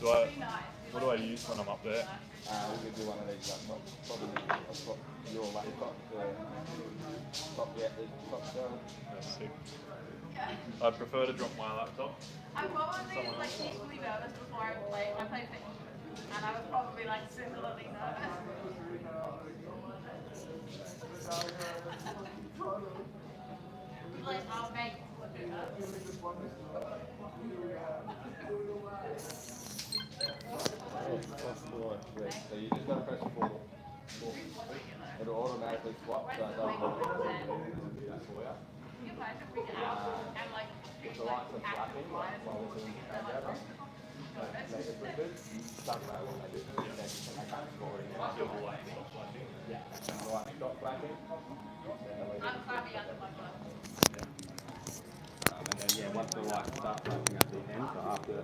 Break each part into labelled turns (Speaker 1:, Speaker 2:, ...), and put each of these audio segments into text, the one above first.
Speaker 1: What do I use when I'm up there?
Speaker 2: We could do one of these, probably your laptop, top cell.
Speaker 1: That's sick. I'd prefer to drop my laptop.
Speaker 3: I'm probably like equally nervous before I played Fish, and I was probably like similarly nervous. Like, I'll make it up.
Speaker 2: So you just got to press forward. It'll automatically swap. So it doesn't if the lights are flashing while we're doing the stop that when I do it. I can't score it. Yeah. The lights stop flashing.
Speaker 3: I'm climbing under my foot.
Speaker 2: And then once the lights start flashing at the end, so after the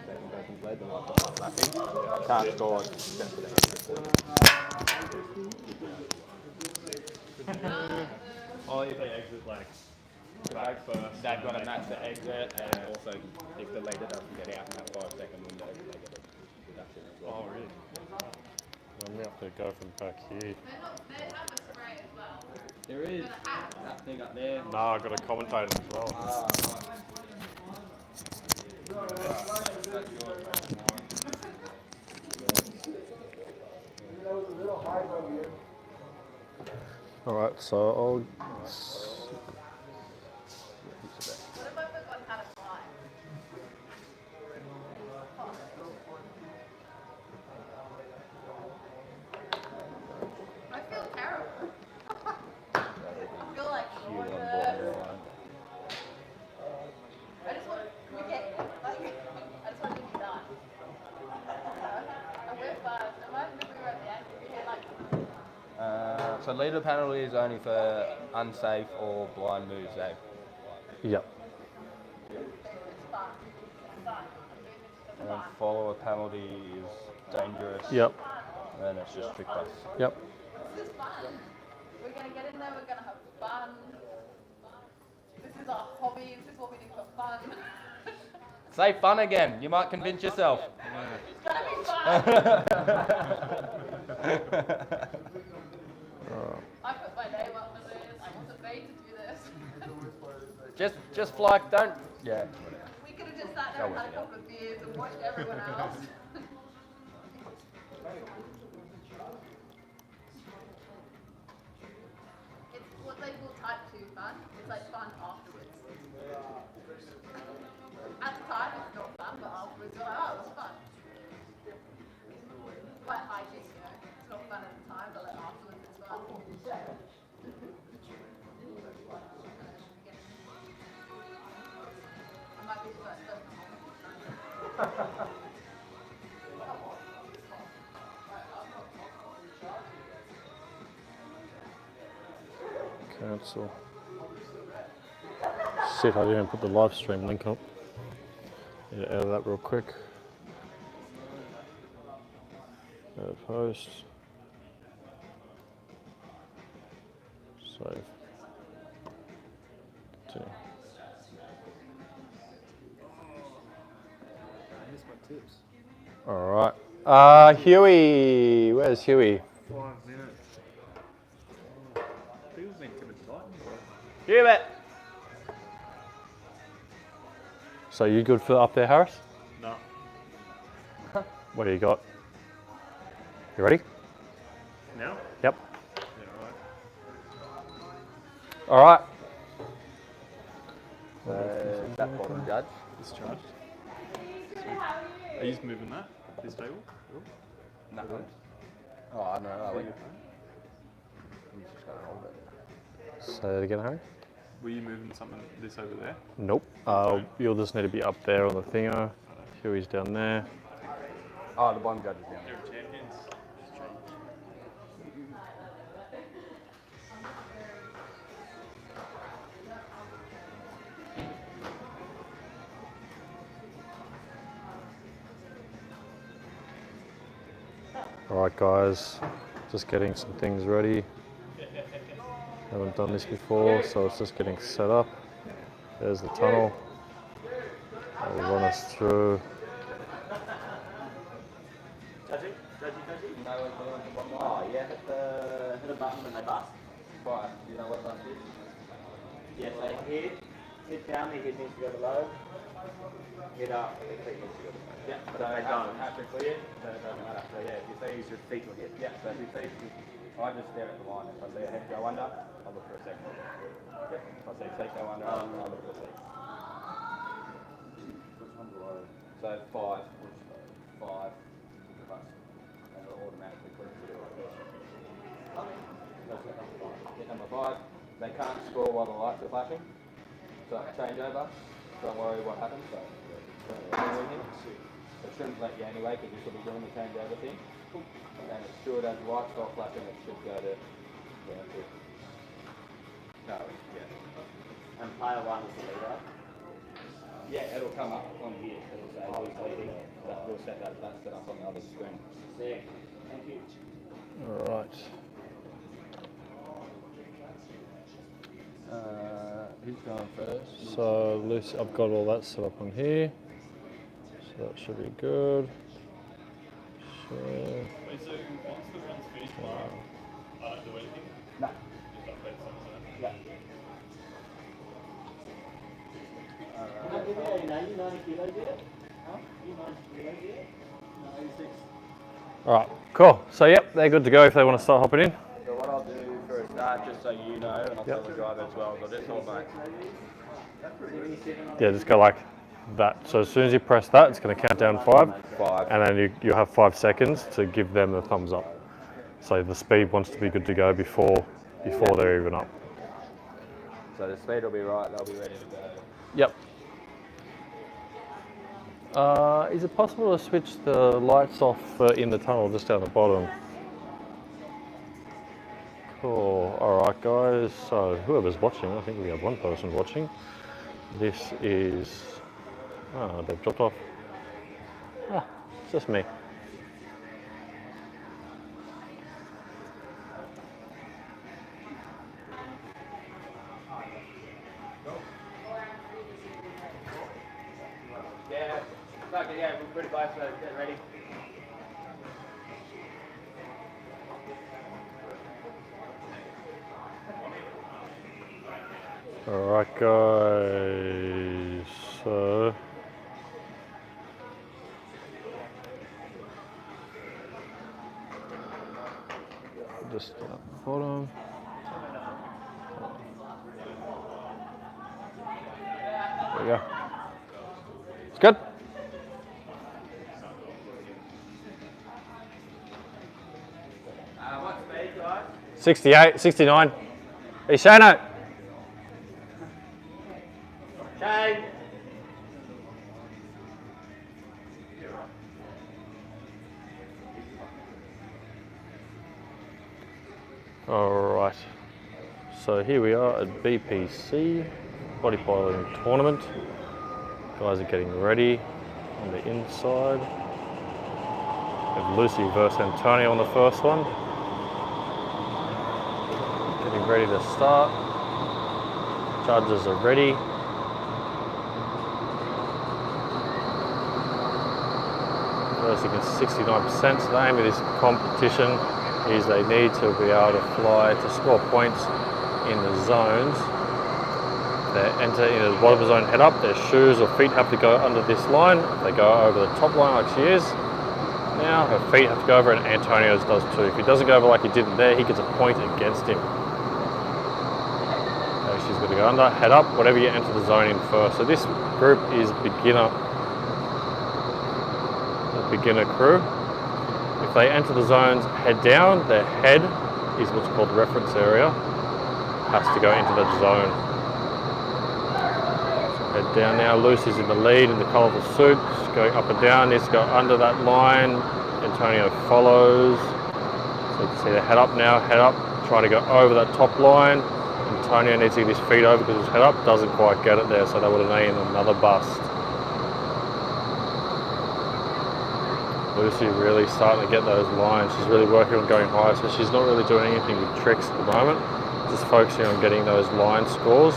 Speaker 2: second person's led, the lights start flashing. Can't score except for the exit.
Speaker 1: Oh, if they exit like back first.
Speaker 2: They've got to match the exit, and also if the leader doesn't get out in that 5-second window, they get a reduction as well.
Speaker 1: Oh, really?
Speaker 4: I'm going to have to go from back here.
Speaker 3: They have a spray as well.
Speaker 2: There is that thing up there.
Speaker 4: No, I've got a commentator as well. Alright, so I'll...
Speaker 3: What if I forgot how to fly? I feel terrible. I feel like I just want to get like I just want to be done. And we're fast. Am I moving around the end? Like
Speaker 2: So leader penalty is only for unsafe or blind moves, eh?
Speaker 4: Yep.
Speaker 3: it's fun. It's fun. I'm doing this for
Speaker 2: And then
Speaker 3: fun.
Speaker 2: follow a penalty is dangerous.
Speaker 4: Yep.
Speaker 2: And then it's just trick pass.
Speaker 4: Yep.
Speaker 3: This is fun. We're gonna get in there. We're gonna have fun. This is our hobby. This is what we do for fun.
Speaker 2: Say fun again. You might convince yourself.
Speaker 3: It's gonna be fun. I put my name up for this. I wasn't made to do this.
Speaker 2: just fly. Don't. Yeah.
Speaker 3: We could have just sat there and had a couple of beers and watched everyone else. It's what they call type 2 fun. It's like fun afterwards. At the time it's not fun, but afterwards you're like, oh, it was fun. Quite hiking, you know. It's not fun at the time, but like afterwards it's fun. I might be the first person.
Speaker 4: Cancel. Shit, I didn't even put the live stream link up. Yeah, out of that real quick. Add post. Save. Continue. Alright. Huey! Where's Huey?
Speaker 1: 5 minutes. Feels meant to be tight.
Speaker 2: Huey!
Speaker 4: So you good for up there, Harris?
Speaker 1: No.
Speaker 4: What do you got? You ready?
Speaker 1: Now?
Speaker 4: Yep.
Speaker 1: Yeah, right.
Speaker 4: Alright.
Speaker 2: That bottom judge.
Speaker 1: Discharged. Are you just moving that? This table?
Speaker 2: No. Oh, I don't know. I'm just going to hold it.
Speaker 4: Say that again, Harry?
Speaker 1: Were you moving something this over there?
Speaker 4: Nope. You'll just need to be up there on the thinger. Huey's down there.
Speaker 2: Oh, the bottom judge is down.
Speaker 1: You're champions.
Speaker 4: Alright guys, just getting some things ready. Haven't done this before, so it's just getting set up. There's the tunnel. It'll run us through.
Speaker 2: Oh yeah, hit a button when they bust. Right, you know what bust is? Yeah, so hit down, the head needs to go below. Hit up, the feet needs to go below. Yeah, but if they don't have to clear, then it doesn't matter. So yeah, if you see your feet will hit. Yeah, so if you see, I just stare at the line. If I see a head go under, I'll look for a second. Yep. If I see feet go under, I'll look for a second. Which one below? So 5, which 5, and it'll automatically put it through like this. Hit number 5. They can't score while the lights are flashing. So change over. Don't worry what happens. So it shouldn't let you anyway because you should be doing the changeover thing. And it should, as the lights stop flashing, it should go to no, yeah. And player 1 is the leader. Yeah, it'll come up on here. It'll say who's leading. We'll set that set up on the other screen. Sick. Thank you.
Speaker 4: All right.
Speaker 2: Who's going first?
Speaker 4: So Lucy, I've got all that set up on here. So that should be good. Sure.
Speaker 1: Wait, so once the run's finished, I don't do anything?
Speaker 2: No.
Speaker 1: Just update something?
Speaker 2: Yeah. Are you 90 kilos yet? Huh? You 90 kilos yet? No, 86.
Speaker 4: All right, cool. So yep, they're good to go if they want to start hopping in.
Speaker 2: So what I'll do for a start, just so you know, and I'll tell the driver as well, is I'll just hold back.
Speaker 4: Yeah, just go like that. So as soon as you press that, it's going to count down 5, and then you have 5 seconds to give them the thumbs up. So the speed wants to be good to go before they're even up.
Speaker 2: So the speed will be right, they'll be ready to go.
Speaker 4: Yep. Is it possible to switch the lights off in the tunnel just down the bottom? Cool. All right, guys. So whoever's watching, I think we have one person watching. This is. Oh, they've dropped off. Ah, it's just me.
Speaker 2: Yeah, we're pretty close, so get ready.
Speaker 4: Alright guys, so just down the bottom. There we go. It's good.
Speaker 2: What speed, guys?
Speaker 4: 68, 69. Hey Shano.
Speaker 2: Shane.
Speaker 4: Alright, so here we are at BPC, bodypiloting tournament. Guys are getting ready on the inside. We have Lucy versus Antonio on the first one. Getting ready to start. Judges are ready. Versing is 69%, so the aim of this competition is they need to be able to fly to score points in the zones. They enter into the bottom zone head up, their shoes or feet have to go under this line. If they go over the top line like she is, now her feet have to go over, and Antonio's does too. If he doesn't go over like he didn't there, he gets a point against him. Okay, she's going to go under, head up, whatever you enter the zone in first. So this group is beginner crew. If they enter the zones head down, their head is what's called reference area, has to go into that zone. So head down now. Lucy's in the lead in the colourful suit. She's going up and down, needs to go under that line. Antonio follows. So you can see the head up now, head up, trying to go over that top line. Antonio needs to get his feet over because his head up doesn't quite get it there, so that would have needed another bust. Lucy really starting to get those lines. She's really working on going higher, so she's not really doing anything with tricks at the moment. Just focusing on getting those line scores.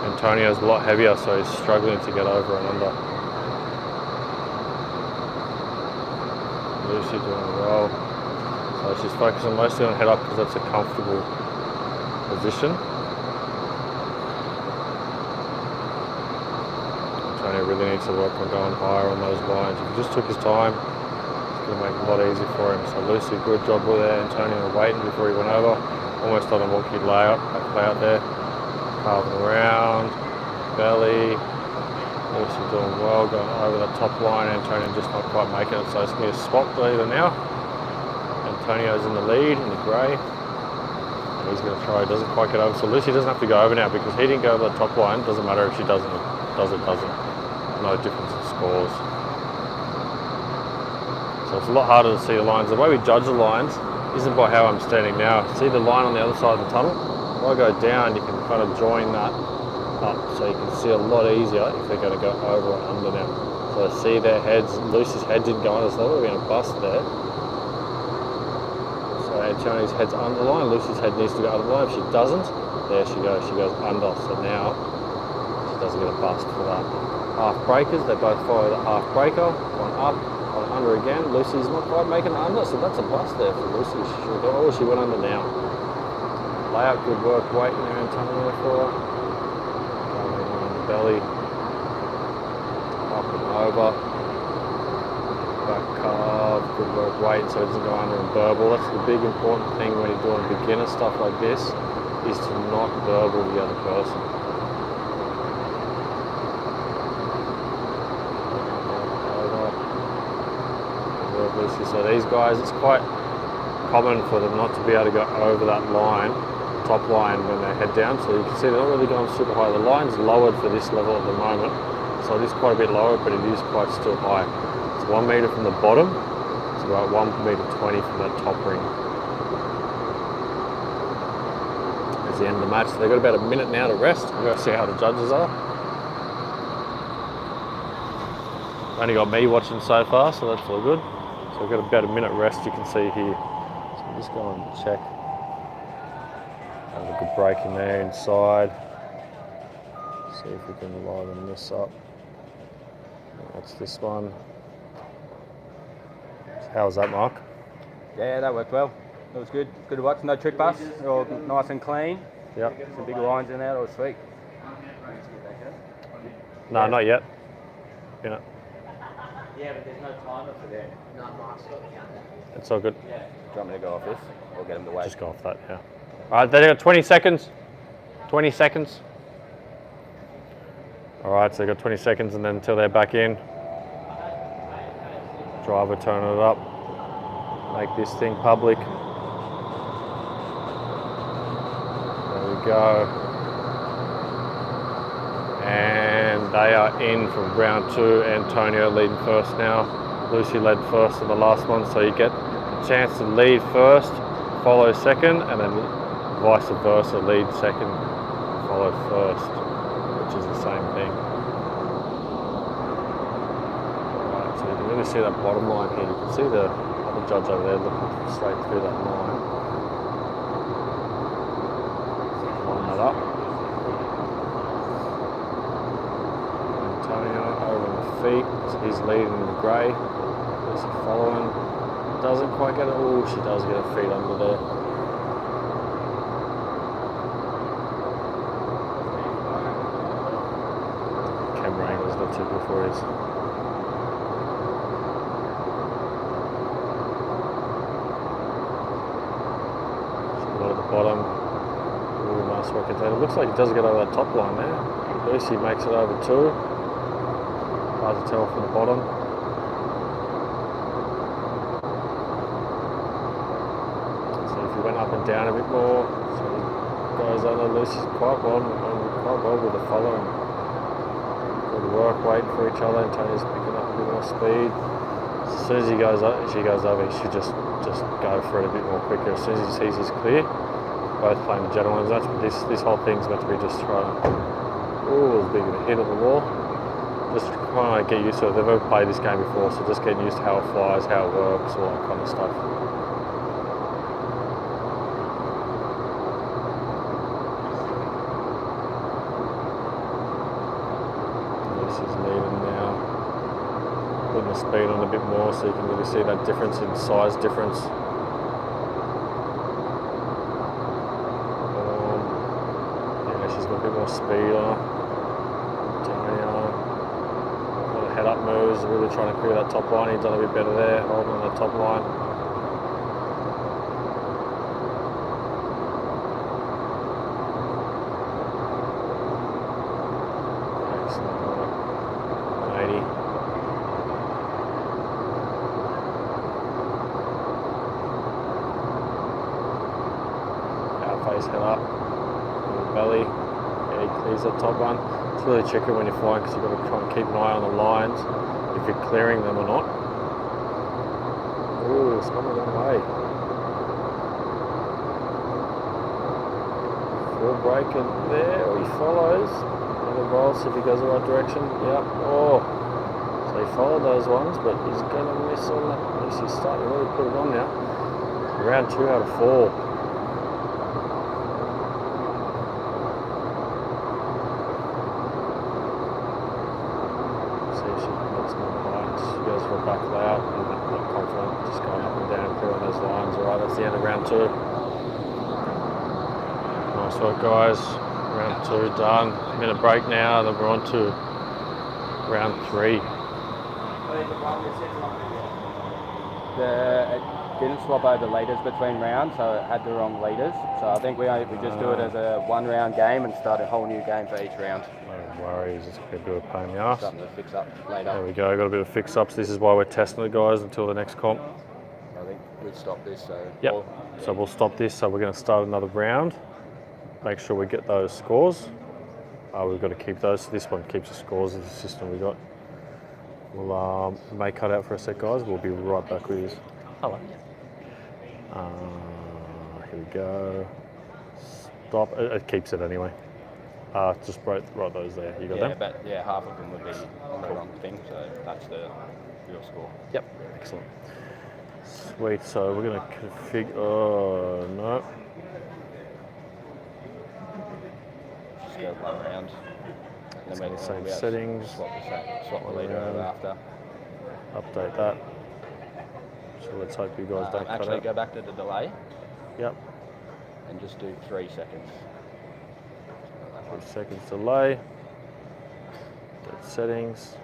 Speaker 4: Antonio's a lot heavier, so he's struggling to get over and under. Lucy doing well. So she's focusing mostly on head up because that's a comfortable position. Tony really needs to work on going higher on those lines. If he just took his time, it's going to make it a lot easier for him. So Lucy, good job with there. Antonio waiting before he went over. Almost on a walkie layout there. Carving around, belly. Lucy doing well, going over the top line. Antonio just not quite making it. So it's going to be a swap leader now. Antonio's in the lead in the grey. And he's going to try, doesn't quite get over. So Lucy doesn't have to go over now because he didn't go over the top line. Doesn't matter if she doesn't. No difference in scores. So it's a lot harder to see the lines. The way we judge the lines isn't by how I'm standing now. See the line on the other side of the tunnel? If I go down, you can kind of join that up so you can see a lot easier if they're going to go over or under now. So see their heads, Lucy's head didn't go under, so we're going to bust there. So Antonio's head's under the line, Lucy's head needs to go under the line. If she doesn't, there she goes under. So now she doesn't get a bust for that. Half breakers, they both follow the half breaker, one up, one under again. Lucy's not quite making it under, so that's a bust there for Lucy. She went under now. Layout, good work, waiting there, Antonio for her. Going on the belly, up and over. Back carve, good work, waiting so it doesn't go under and burble. That's the big important thing when you're doing beginner stuff like this, is to not burble the other person. So these guys, it's quite common for them not to be able to go over that line, top line, when they head down. So you can see they're not really going super high. The line's lowered for this level at the moment, so it is quite a bit lower, but it is quite still high. It's 1 metre from the bottom, it's about 1 metre 20 from that top ring. It's the end of the match. So they've got about a minute now to rest. We're going to see how the judges are. Only got me watching so far, so that's all good. So we've got about a minute rest, you can see here. So we'll just go and check. Have a good break in there inside. See if we can liven this up. That's this one. How was that, Mark?
Speaker 5: Yeah, that worked well. It was good. Good to watch. No trick bus. They're all nice and clean.
Speaker 4: Yep.
Speaker 5: Some big lines in there. It was sweet.
Speaker 4: No, not yet. Yeah.
Speaker 2: Yeah, but there's no timer for that.
Speaker 4: It's all good.
Speaker 5: Yeah. Do you want me to go off this or get them to wait?
Speaker 4: Just go off that, yeah. All right, they got 20 seconds. 20 seconds. All right, so they got 20 seconds and then until they're back in. Driver turn it up. Make this thing public. There we go. And they are in from round 2. Antonio leading first now. Lucy led first in the last one, so you get a chance to lead first, follow second, and then vice versa, lead second, follow first, which is the same thing. Alright, so you can really see that bottom line here. You can see the other judge over there looking straight through that line. Line that up. Antonio over on the feet, so he's leading in the grey. Lucy following. Doesn't quite get it. Oh, she does get her feet under there. Camera angle's not too good for his. She's a lot at the bottom. Really nice work at that. It looks like he does get over that top line there. Lucy makes it over too. Hard to tell from the bottom. So if he went up and down a bit more, so he goes under. Lucy's quite well with the following. Good work, waiting for each other. Antonio's picking up a bit more speed. As soon as she goes over, he should just go for it a bit more quicker. As soon as he sees he's clear, both playing the gentleman's match, but this whole thing's meant to be just trying to, ooh, as big of a hit on the wall. Just trying to get used to it. They've never played this game before, so just getting used to how it flies, how it works, all that kind of stuff. Lucy's leading now. Putting the speed on a bit more so you can really see that difference in size difference. head up moves, really trying to clear that top line. He's done a bit better there, holding on the top line. Excellent. 180. Out face, head up, belly. Yeah, he clears that top one. It's really tricky when you're flying because you've got to try and keep an eye on the lines, if you're clearing them or not. Ooh, it's gone the wrong way. Full break in there, he follows. Another roll, see if he goes the right direction. Yep, oh. So he followed those ones, but he's going to miss on that. He's starting to really put it on now. Round 2 out of 4. Back out and not confident, just going up and down, clearing those lines. Alright, that's the end of round 2. Nice work, guys. Round 2 done. Minute break now, then we're on to round 3.
Speaker 5: It didn't swap over leaders between rounds, so it had the wrong leaders. So I think we just do it as a 1-round game and start a whole new game for each round.
Speaker 4: No worries, it's a bit of a pain in the arse.
Speaker 5: Something to fix up later.
Speaker 4: There we go, got a bit of fix ups. This is why we're testing it, guys, until the next comp.
Speaker 5: I think we'd stop this. So
Speaker 4: Yep, so we'll stop this. So we're going to start another round. Make sure we get those scores. We've got to keep those. This one keeps the scores of the system we got. We'll may cut out for a sec, guys. We'll be right back with you. Hello. Here we go. Stop. It keeps it anyway. Just write those there. You got them?
Speaker 5: But half of them would be on the wrong thing, so that's the real score.
Speaker 4: Yep. Excellent. Sweet. So we're going to configure. Oh no.
Speaker 5: Just go 1 round. And then
Speaker 4: Same settings.
Speaker 5: Swap the leader over after.
Speaker 4: Update that. So let's hope you guys don't cut
Speaker 5: actually
Speaker 4: out.
Speaker 5: go back to the delay.
Speaker 4: Yep.
Speaker 5: And just do 3 seconds.
Speaker 4: 3 seconds delay. Dead settings.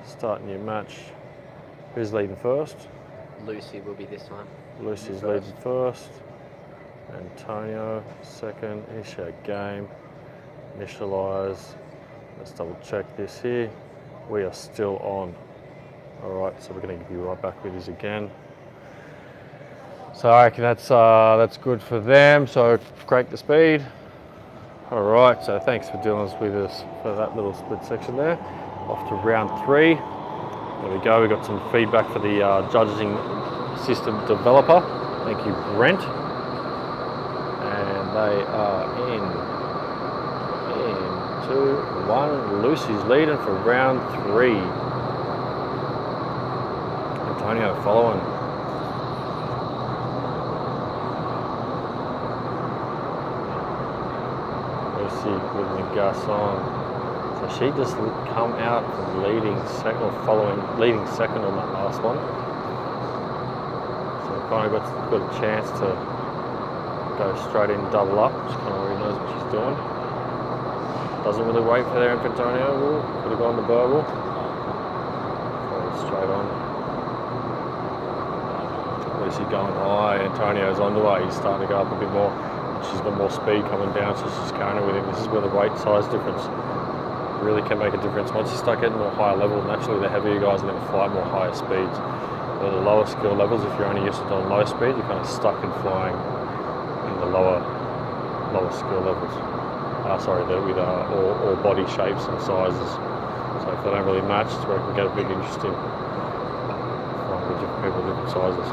Speaker 4: Start new match. Who's leading first?
Speaker 6: Lucy will be this one.
Speaker 4: Lucy's leading first. Antonio second. Initiate game. Initialize. Let's double check this here. We are still on. Alright, so we're going to give you right back with us again. So I reckon that's good for them. So crank the speed. Alright, so thanks for dealing with us for that little split section there. Off to round 3. There we go, we got some feedback for the judging system developer. Thank you, Brent. And they are in 2, 1. Lucy's leading for round 3. Antonio following. Lucy putting the gas on. So she just come out from leading second on that last one. So kind of got a chance to go straight in, double up. She kind of already knows what she's doing. Doesn't really wait for their Antonio. Could have gone the burble. Straight on. Lucy going high. Antonio's on the way. He's starting to go up a bit more. She's got more speed coming down, so she's carrying with him. This is where the weight size difference really can make a difference. Once you start getting more higher level, naturally the heavier guys are going to fly more higher speeds. But the lower skill levels, if you're only used to doing low speed, you're kind of stuck in flying in the lower skill levels. With all body shapes and sizes. So if they don't really match, it's where it can get a bit interesting. Flying with different people, different sizes.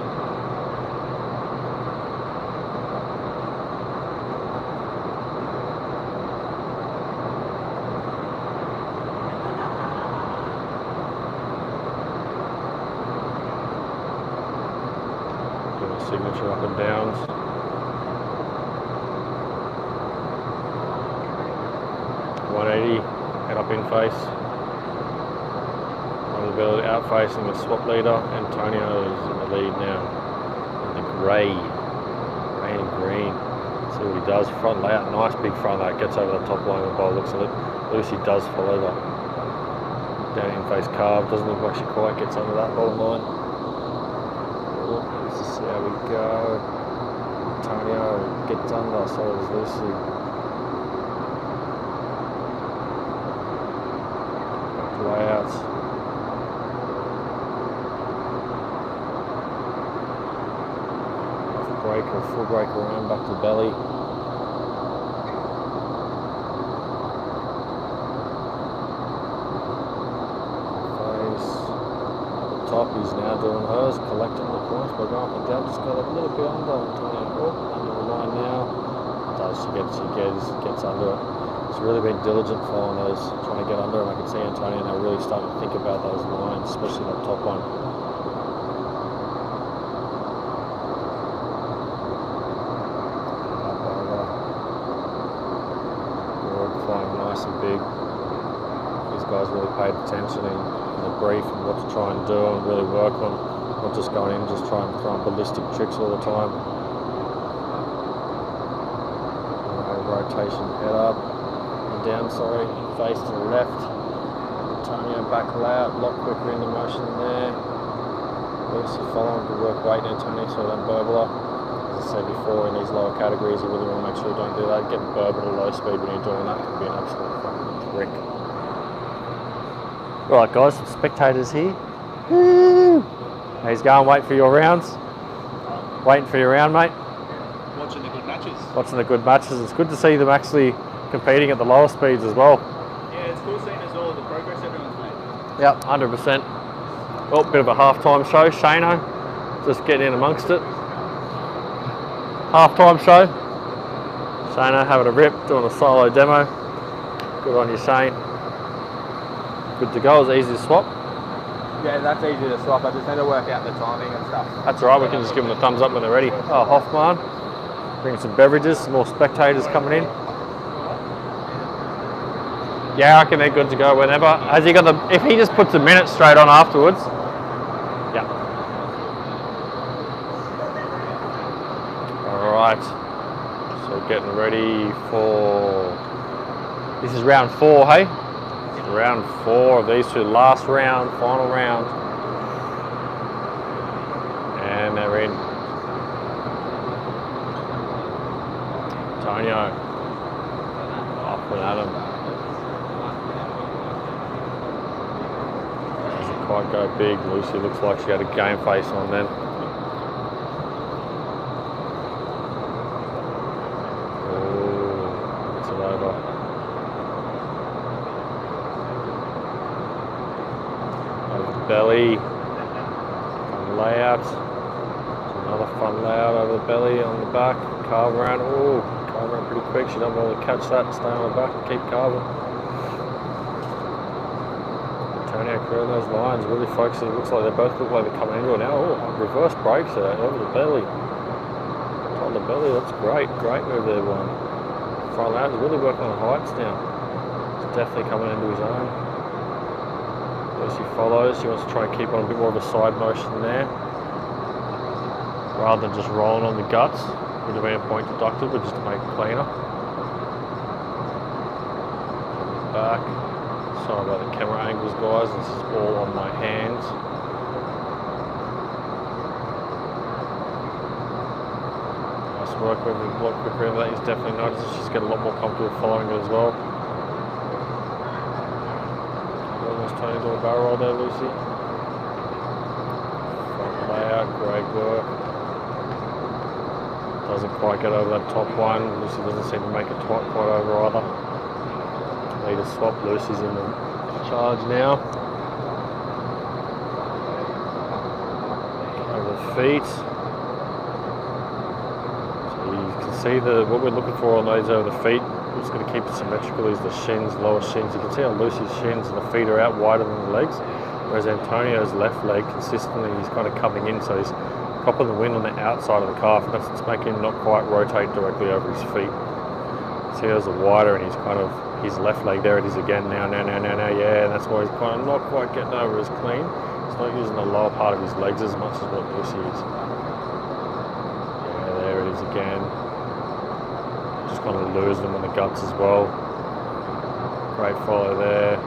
Speaker 4: Signature up and downs. Head up in face. On the belly, out facing the swap leader. Antonio is in the lead now. In the grey and green. See what he does. Front layout, nice big front layout. Gets over the top line by the looks of it. Lucy does follow that. Down in face carve, doesn't look like she quite gets under that bottom line. Let's just see how we go. Antonio gets under, so does Lucy. Layouts. Breaker, full break around back to belly. Face. At the top, he's now doing hers, collecting the points by going up and down. Just got a little bit under Antonio. Oh, under the line now. She gets under it. He's really been diligent following those, trying to get under, and I can see Antonio now really starting to think about those lines, especially that top one. Nice and big. These guys really paid attention in the brief and what to try and do and really work on, not just going in and just trying to throw ballistic tricks all the time. Rotation, head up and down, sorry, face to the left. Antonio back out, a lot quicker in the motion there. Lucy following to work weight in Antonio so don't burble. As I said before, in these lower categories, you really want to make sure you don't do that. Getting burble at low speed when you're doing that can be an absolute fucking trick. Right, guys, some spectators here. Woo! He's going, wait for your rounds. Waiting for your round, mate.
Speaker 1: Watching the good matches.
Speaker 4: Watching the good matches. It's good to see them actually competing at the lower speeds as well.
Speaker 1: Yeah, it's cool seeing as well the progress everyone's made.
Speaker 4: Yep, 100%. Oh, bit of a half-time show. Shano just getting in amongst it. Half-time show. Shano having a rip, doing a solo demo. Good on you, Shane. Good to go. It's easy to swap.
Speaker 5: Yeah, that's easy to swap. I just need to work out the timing and stuff.
Speaker 4: That's all right. We can just give them a thumbs up when they're ready. Oh, Hoffman. Bringing some beverages, some more spectators coming in. Yeah, I reckon they're good to go whenever. Has he got the? If he just puts a minute straight on afterwards. Yeah. All right. So getting ready for. This is round 4, hey? Round 4 of these two. Last round, final round. And they're in. Antonio. Up and at him. Doesn't quite go big. Lucy looks like she had a game face on then. Oh, it's it over. Belly, fun layout, another fun layout over the belly on the back, carve around, oh, carve around pretty quick, she doesn't want to catch that, stay on the back and keep carving. Antonio creating those lines, really focusing, it looks like they both look like they're coming into it now, oh, reverse breaks out over the belly. On the belly, that's great move there, one. Front layout, he's really working on the heights now. He's definitely coming into his own. As he follows, he wants to try and keep on a bit more of a side motion there, rather than just rolling on the guts. Would have been a point deducted, but just to make it cleaner. Back. Sorry about the camera angles, guys. This is all on my hands. Nice work with a lot quicker than that. He's definitely noticed she's getting a lot more comfortable following it as well. Trying to do a barrel roll there, Lucy. Front layout, great work. Doesn't quite get over that top one. Lucy doesn't seem to make it quite over either. Leader swap, Lucy's in the charge now. Over the feet. So you can see what we're looking for on those over the feet. Just going to keep it symmetrical is the shins, lower shins. You can see how Lucy's shins and the feet are out wider than the legs, whereas Antonio's left leg consistently he's kind of coming in, so he's copping the wind on the outside of the calf. That's what's making him not quite rotate directly over his feet. See, those are wider, and he's kind of his left leg. There it is again. Now, yeah. And that's why he's kind of not quite getting over as clean. He's not using the lower part of his legs as much as what Lucy is. Yeah, there it is again. Kind of lose them on the guts as well. Great follow there.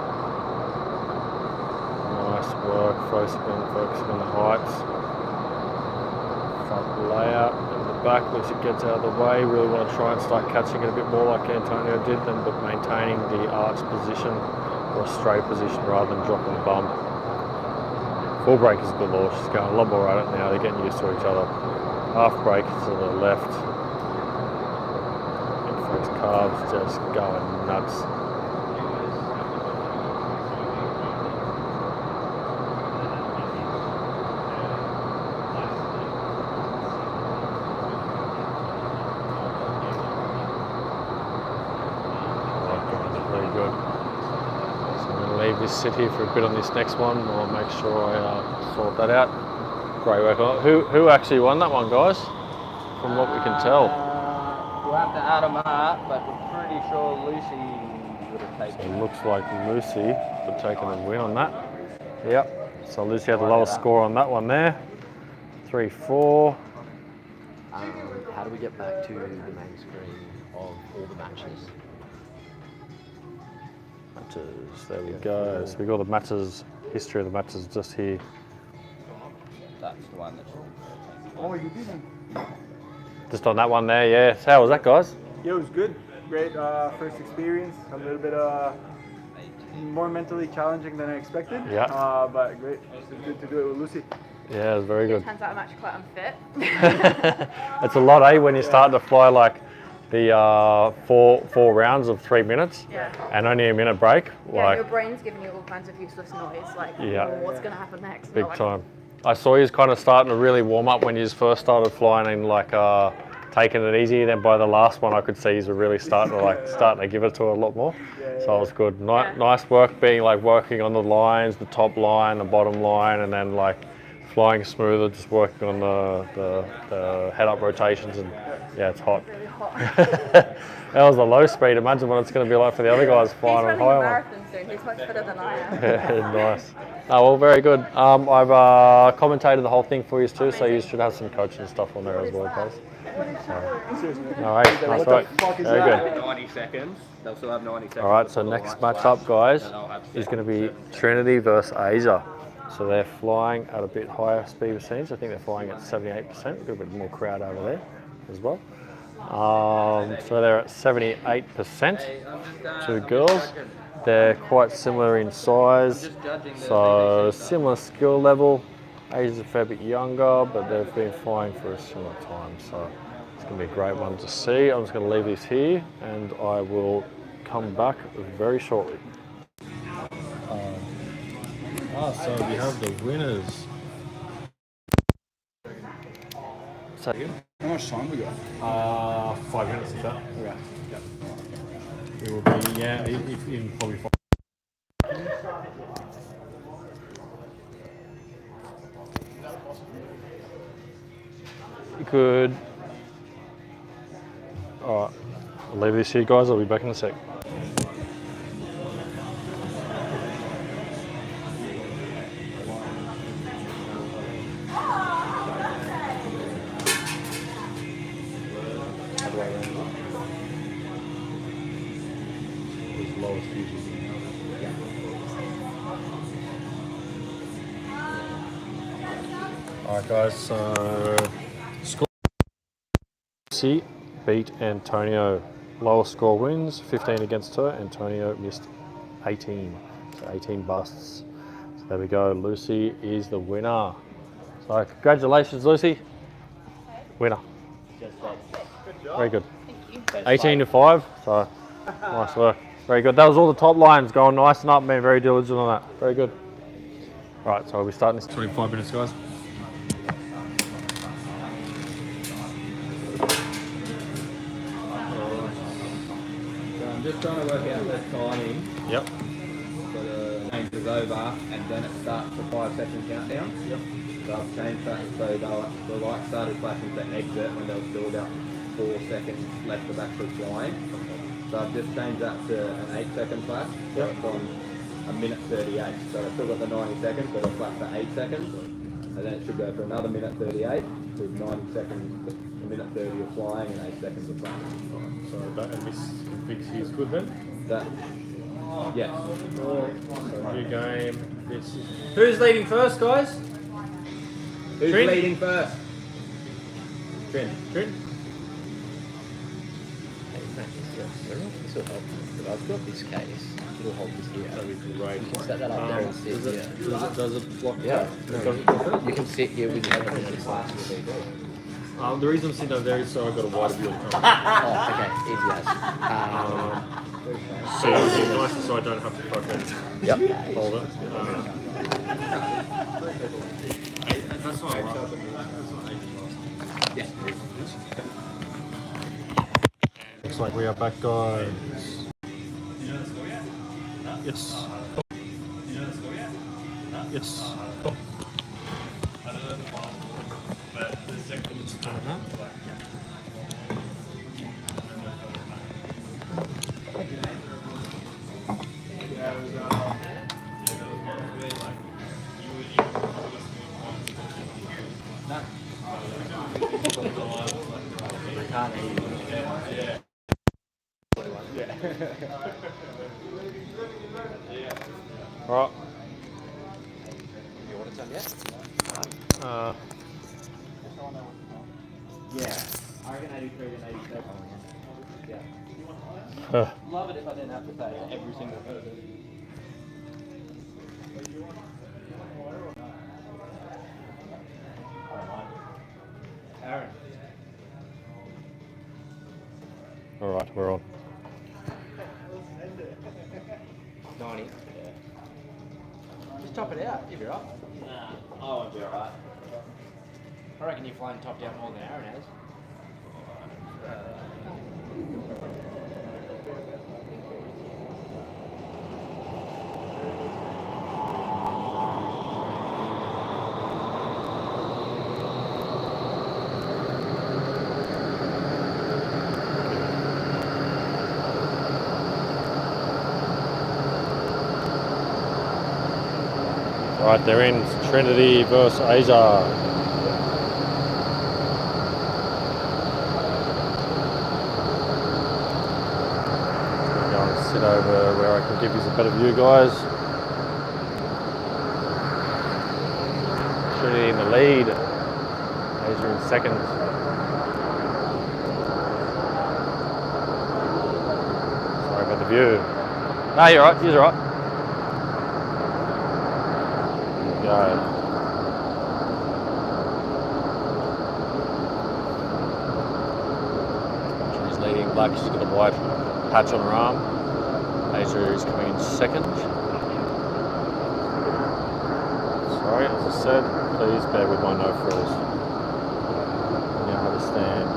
Speaker 4: work, focusing on the heights. Front layout in the back, Lucy gets out of the way. Really want to try and start catching it a bit more like Antonio did, then but maintaining the arch position or a straight position rather than dropping the bum. Full brake is galore. She's going a lot more at it now. They're getting used to each other. Half brake to the left. First calves just going nuts. Very good. So I'm going to leave this sit here for a bit on this next one. I'll make sure I sort that out. Great work on it. Who actually won that one, guys? From what we can tell.
Speaker 5: We'll have to add them up, but we're pretty sure Lucy would have taken
Speaker 4: So it looks like Lucy would take the win on that. Yep. So Lucy had the lowest score on that one there. 3-4.
Speaker 6: How do we get back to the main screen of all the matches?
Speaker 4: Matches, there we go. So we got the matches, history of the matches just here.
Speaker 5: That's the one that's...
Speaker 1: Oh, you didn't.
Speaker 4: Just on that one there, yeah. So how was that, guys?
Speaker 1: Yeah, it was good. Great first experience. A little bit more mentally challenging than I expected.
Speaker 4: Yeah.
Speaker 1: But great. It was good to do it with Lucy.
Speaker 4: Yeah, it was very good.
Speaker 3: Turns out I'm actually quite unfit.
Speaker 4: It's a lot, eh, when you're starting to fly like the four rounds of 3 minutes and only a minute break.
Speaker 3: Yeah,
Speaker 4: Like,
Speaker 3: your brain's giving you all kinds of useless noise, like,
Speaker 4: Yeah.
Speaker 3: oh, what's going to happen next?
Speaker 4: big
Speaker 3: Like,
Speaker 4: time. I saw you kind of starting to really warm up when you first started flying and like taking it easy. Then by the last one, I could see you were really starting to give it to her a lot more. So it was good. Nice work being like working on the lines, the top line, the bottom line, and then like flying smoother, just working on the head up rotations. And yeah, it's hot.
Speaker 3: really hot.
Speaker 4: That was the low speed. Imagine what it's going to be like for the other guys
Speaker 3: He's
Speaker 4: flying on
Speaker 3: running a
Speaker 4: higher one.
Speaker 3: marathon soon. He's much better than I am.
Speaker 4: Yeah, nice. Oh, well, very good. I've commentated the whole thing for you too, so you should have some coaching stuff on there as well, guys. All right, nice work. Very good.
Speaker 5: 90 seconds. They'll still have 90 seconds.
Speaker 4: All right, so next match up, guys, is going to be Trinity versus Asia. So they're flying at a bit higher speed percentage. I think they're flying at 78%. A little bit more crowd over there as well. So they're at 78%. Two girls. They're quite similar in size, so similar skill level. Asia's a fair bit younger, but they've been flying for a similar time, so it's going to be a great one to see. I'm just going to leave this here, and I will come back very shortly. So we have the winners. Say again?
Speaker 1: How much time we got?
Speaker 4: 5 minutes is that?
Speaker 1: Okay.
Speaker 4: Yep. It will be, yeah, in probably 5. Good. Alright, I'll leave this here, guys. I'll be back in a sec. Alright guys, so score C beat Antonio. Lowest score wins, 15 against her. Antonio missed 18, so 18 busts. So there we go, Lucy is the winner. So congratulations, Lucy. Winner. Very good. 18 to 5, so nice work. Very good. That was all the top lines going nice and up, being very diligent on that. Very good. Right, so we'll be starting this 25 minutes, guys.
Speaker 5: I'm just trying to work out the timing.
Speaker 4: Yep.
Speaker 5: So the change is over and then it starts the 5-second countdown.
Speaker 4: Yep.
Speaker 5: So I've changed that so the light started flashing to exit when there was still about 4 seconds left of actually flying. So I've just changed that to an 8-second flash. So it's on a minute 38. So I've still got the 90 seconds, but it'll flash for 8 seconds. And then it should go for another minute 38 with 90 seconds, a minute 30 of flying and 8 seconds of flashing.
Speaker 4: So that and this is good then?
Speaker 5: That Yes.
Speaker 4: New game. Who's leading first, guys?
Speaker 5: Who's
Speaker 4: Trin?
Speaker 5: leading first? Trin.
Speaker 4: Trin?
Speaker 6: Hey, Matt, this will help. But I've got this case. It'll hold this here.
Speaker 4: That'd be great.
Speaker 6: You can set that up there and sit here.
Speaker 4: Does it block?
Speaker 6: Yeah.
Speaker 4: Does it block it?
Speaker 6: You can sit here with your head on the class.
Speaker 4: The reason I'm sitting over there is so I've got a wider view of the camera.
Speaker 6: Oh, okay. Easy as.
Speaker 4: So it's nice so I don't have to fucking
Speaker 6: Yep.
Speaker 4: hold it. That's not right. Looks like we are back, guys. Yes. Yes. Right.
Speaker 6: You want it done yet?
Speaker 2: Yeah. I reckon 83 and 87. Yeah. Love it if I didn't have to say every single person. Aaron.
Speaker 4: All right, we're on.
Speaker 6: 90. Just top it out if you're up.
Speaker 2: Nah, I won't be alright.
Speaker 6: I reckon you're flying top down more than Aaron has.
Speaker 4: Right, they're in Trinity versus Asia. Go and sit over where I can give you a better view, guys. Trinity in the lead. Asia in second. Sorry about the view. No, you're right. You're right. Go. She's leading black, she's got a white patch on her arm. Asia is coming in second. Sorry, as I said, please bear with my no frills. Now have a stand.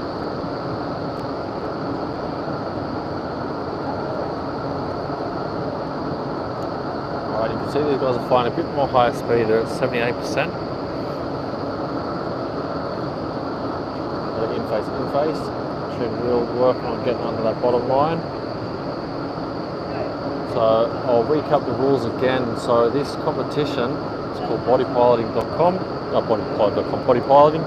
Speaker 4: Alright, you can see these guys are flying a bit more higher speed. They're at 78%. In face. Should really work on getting under that bottom line. So I'll recap the rules again. So this competition is called bodypiloting.com. Not bodypiloting.com, bodypiloting.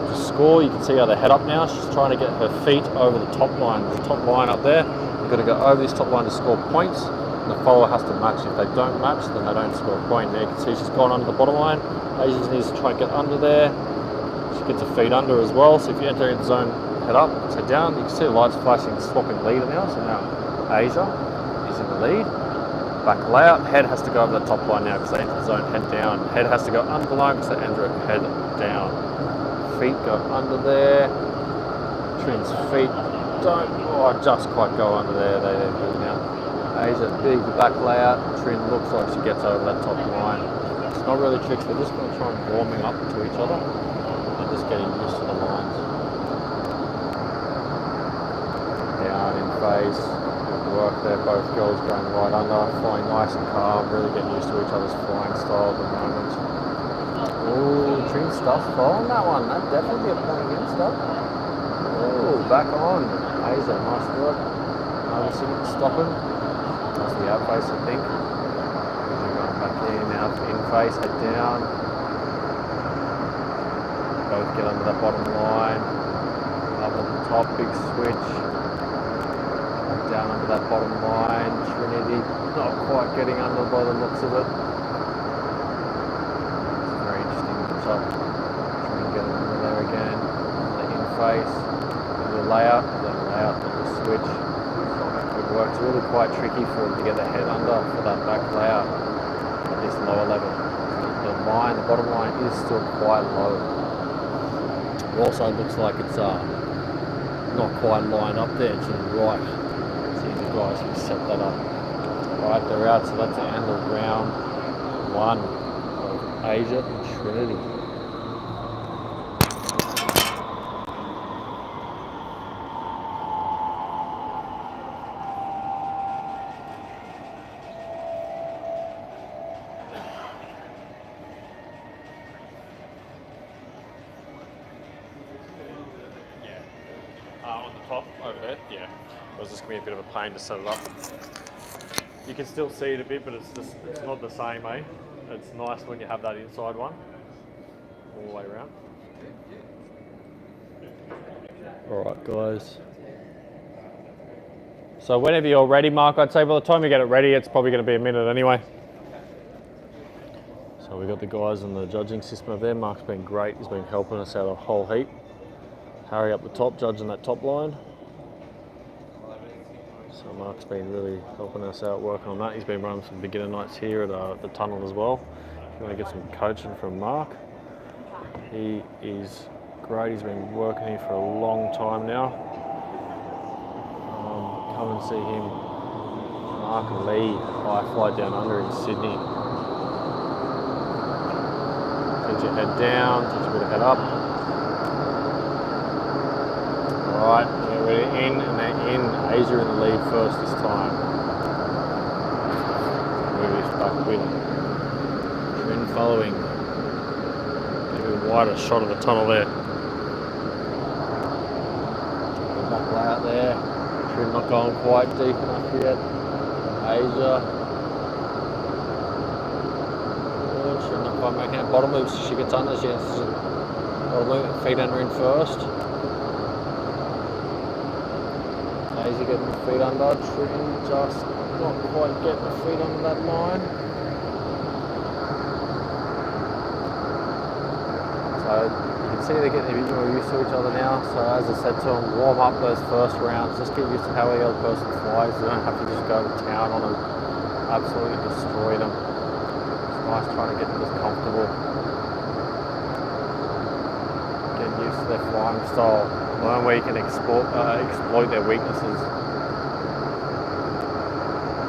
Speaker 4: To score, you can see how they head up now. She's trying to get her feet over the top line. There's a top line up there. You've got to go over this top line to score points. And the follower has to match. If they don't match, then they don't score a point. There you can see she's gone under the bottom line. Asia needs to try and get under there. She gets her feet under as well. So if you enter the zone, head up, head down. You can see the lights flashing, swapping leader now. So now Asia is in the lead. Back layout, head has to go over the top line now because they enter the zone, head down. Head has to go under the line because they enter it, head down. Feet go under there. Trin's feet don't just quite go under there. They're good now. Asia, big back layout. Trin looks like she gets over that top line. It's not really tricks, they're just going to try and warming up to each other. They're just getting used to the lines. Down in phase. Good work there, both girls going right under, flying nice and calm, really getting used to each other's flying style at the moment. Ooh, Trin stuff following that one. That'd definitely be a point against her. Ooh, back on. Asia, nice work. Obviously stopping. That's the out face, I think. They're going back in now, in face, head down. Both get under that bottom line. Up on the top, big switch. down under that bottom line. Trinity not quite getting under by the looks of it. It's very interesting shot. Try and get it under there again. The in face, the layout, then layout, then the switch. It works really quite tricky for him to get the head under for that back layout at this lower level. The line, the bottom line is still quite low. It also looks like it's not quite lined up there to the right. See the guys who set that up. Right, they're out, so that's the end of round 1 of Asia and Trinity. On the top over there, yeah. It was just going to be a bit of a pain to set it up. You can still see it a bit, but it's not the same, eh? It's nice when you have that inside one all the way around. Alright guys. So whenever you're ready, Mark, I'd say by the time you get it ready, it's probably going to be a minute anyway. So we've got the guys in the judging system over there. Mark's been great, he's been helping us out a whole heap. Harry up the top, judging that top line. So Mark's been really helping us out working on that. He's been running some beginner nights here at the tunnel as well. If you want to get some coaching from Mark, he is great. He's been working here for a long time now. Come and see him, Mark and Lee, I Fly Downunder in Sydney. Teach your head down, teach a bit of head up. Alright, they're ready in, and they're in. Asia in the lead first this time. Move this back a bit. Trin following. Give a wider shot of the tunnel there. The back layout there. Trin not going quite deep enough yet. Asia. Trin not quite making it. Bottom moves, she gets under. She has bottom move, feet under in first. Easy getting the feet under, Trin just not quite getting the feet under that line. So you can see they're getting a bit more used to each other now. So as I said to them, warm up those first rounds, just get used to how the other person flies. You don't have to just go to town on them, absolutely destroy them. It's nice trying to get them as comfortable. Getting used to their flying style. Learn where you can exploit their weaknesses.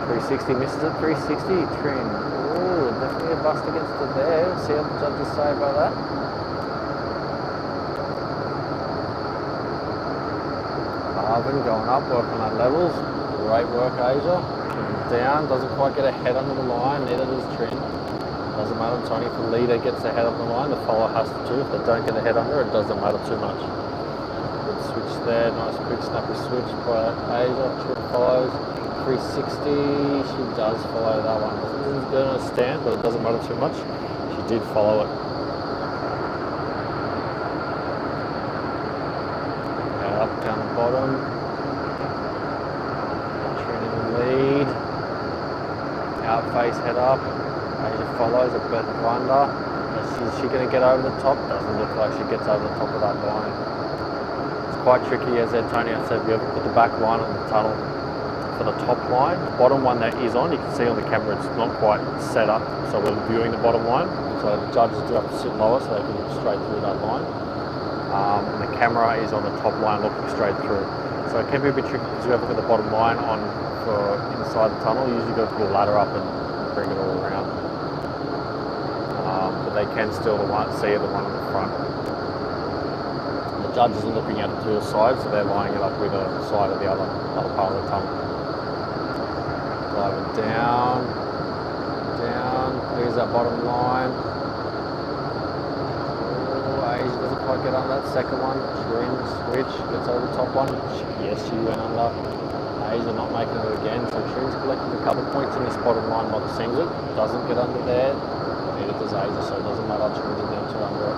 Speaker 4: 360 misses it, 360, Trin. Ooh, definitely a bust against it there. See what the judges say about that. Marvin going up, working on levels. Great work, Asia. Down, doesn't quite get a head under the line, neither does Trin. Doesn't matter, Tony, if the leader gets the head up the line, the follower has to too. If they don't get the head under, it doesn't matter too much. Switch there, nice quick snappy switch by Asia. Trin follows 360. She does follow that one. Doesn't go on a stand, but it doesn't matter too much. She did follow it. Head up, down the bottom. Trin in the lead. Out face, head up. Asia follows a bit under. Is she going to get over the top? Doesn't look like she gets over the top of that line. Quite tricky, as Tony said, we have to put the back line on the tunnel for the top line. The bottom one that is on, you can see on the camera it's not quite set up, so we're viewing the bottom line. So the judges do have to sit lower so they can look straight through that line. And the camera is on the top line looking straight through. So it can be a bit tricky because you have to put the bottom line on for inside the tunnel. You usually go to the ladder up and bring it all around. But they can still see the one in the front. Judges are looking at it to the side, so they're lining it up with the side of the other part of the tunnel. Driving down, here's that bottom line. Oh, Asia doesn't quite get on that second one. Trin, switch, gets over the top one. Yes, she went under. Asia not making it again, so Trin's collected a couple of points in this bottom line by the seams it. Doesn't get under there, neither does Asia, so it doesn't matter. Trin's in there to under it.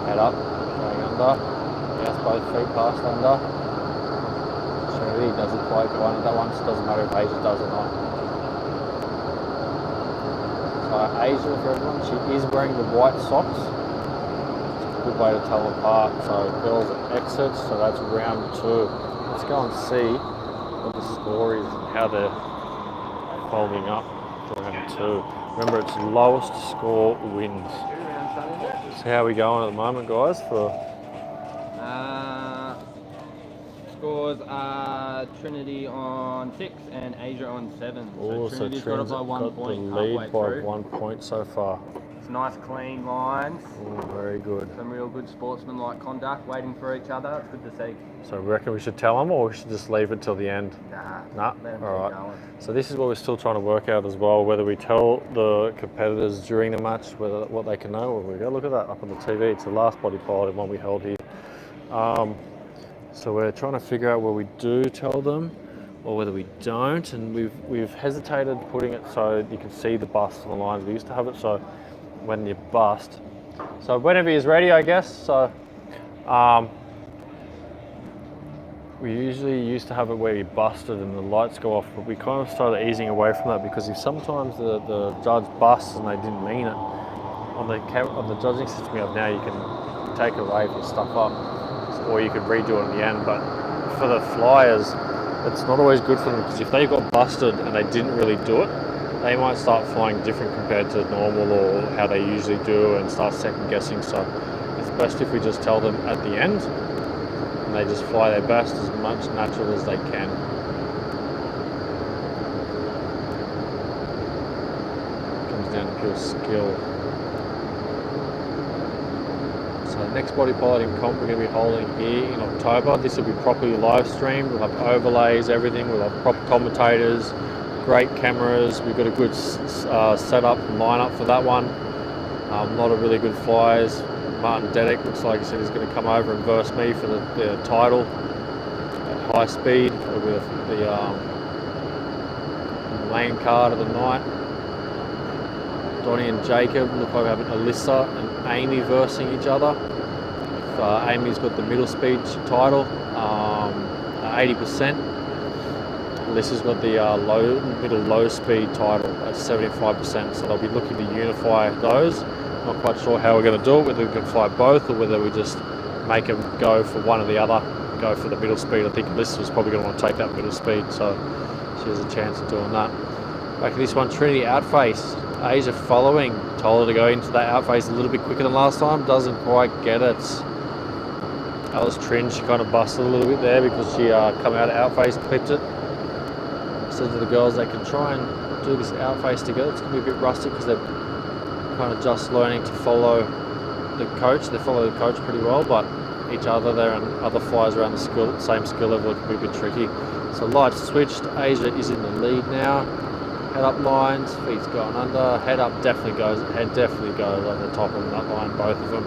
Speaker 4: Head up, going under. Yes, both feet passed under. Trin Trinity doesn't quite go under that one, so it doesn't matter if Asia does or not. So Asia, for everyone, she is wearing the white socks. It's a good way to tell them apart. So girls exit, so that's round 2. Let's go and see what the score is and how they're folding up to round 2. Remember, it's lowest score wins. So how are we going at the moment, guys? For
Speaker 5: Scores are Trinity on 6 and Asia on 7.
Speaker 4: oh, so
Speaker 5: Trinity's got it by 1
Speaker 4: got
Speaker 5: point
Speaker 4: the
Speaker 5: halfway
Speaker 4: lead by
Speaker 5: through.
Speaker 4: 1 point so far.
Speaker 5: It's nice clean lines.
Speaker 4: Oh, very good.
Speaker 5: Some real good sportsmanlike conduct, waiting for each other. It's good to see.
Speaker 4: So we reckon we should tell them, or we should just leave it till the end? Nah.
Speaker 5: Let them
Speaker 4: All
Speaker 5: keep
Speaker 4: right.
Speaker 5: going.
Speaker 4: So this is what we're still trying to work out as well, whether we tell the competitors during the match what they can know, or we go look at that up on the TV. It's the last body pilot one we held here. So we're trying to figure out where we do tell them or whether we don't, and we've hesitated putting it so you can see the bust on the lines. We used to have it so when you bust. So whenever he's ready, I guess. So we usually used to have it where you busted and the lights go off, but we kind of started easing away from that because if sometimes the judge busts and they didn't mean it, on the judging system we have now, you can take it away if you stuff up, or you could redo it in the end. But for the flyers, it's not always good for them because if they got busted and they didn't really do it, they might start flying different compared to normal or how they usually do and start second guessing. So it's best if we just tell them at the end and they just fly their best as much natural as they can. It comes down to pure skill. So next body piloting comp we're going to be holding here in October. This will be properly live streamed. We'll have overlays, everything. We'll have proper commentators, great cameras. We've got a good setup and lineup for that one. A lot of really good flyers. Martin Dedek looks like he said he's going to come over and verse me for the title at high speed with the main card of the night. Donnie and Jacob look like having Alyssa and Amy versing each other. Amy's got the middle speed title, 80%. Alyssa's got the middle low speed title at 75%. So they'll be looking to unify those. Not quite sure how we're going to do it, whether we can fly both or whether we just make them go for one or the other, go for the middle speed. I think Alyssa's probably going to want to take that middle speed, so she has a chance of doing that. Back in this one, Trinity outface. Asia following, told her to go into that outface a little bit quicker than last time, doesn't quite get it. Alice Trin, she kind of busted a little bit there because she come out of outface, clipped it. Said to the girls they can try and do this outface together. It's going to be a bit rusty because they're kind of just learning to follow the coach. They follow the coach pretty well, but each other there and other flyers around the same skill level, it can be a bit tricky. So lights switched, Asia is in the lead now. Head up lines, feet's going under, head up definitely goes over the top of that line, both of them.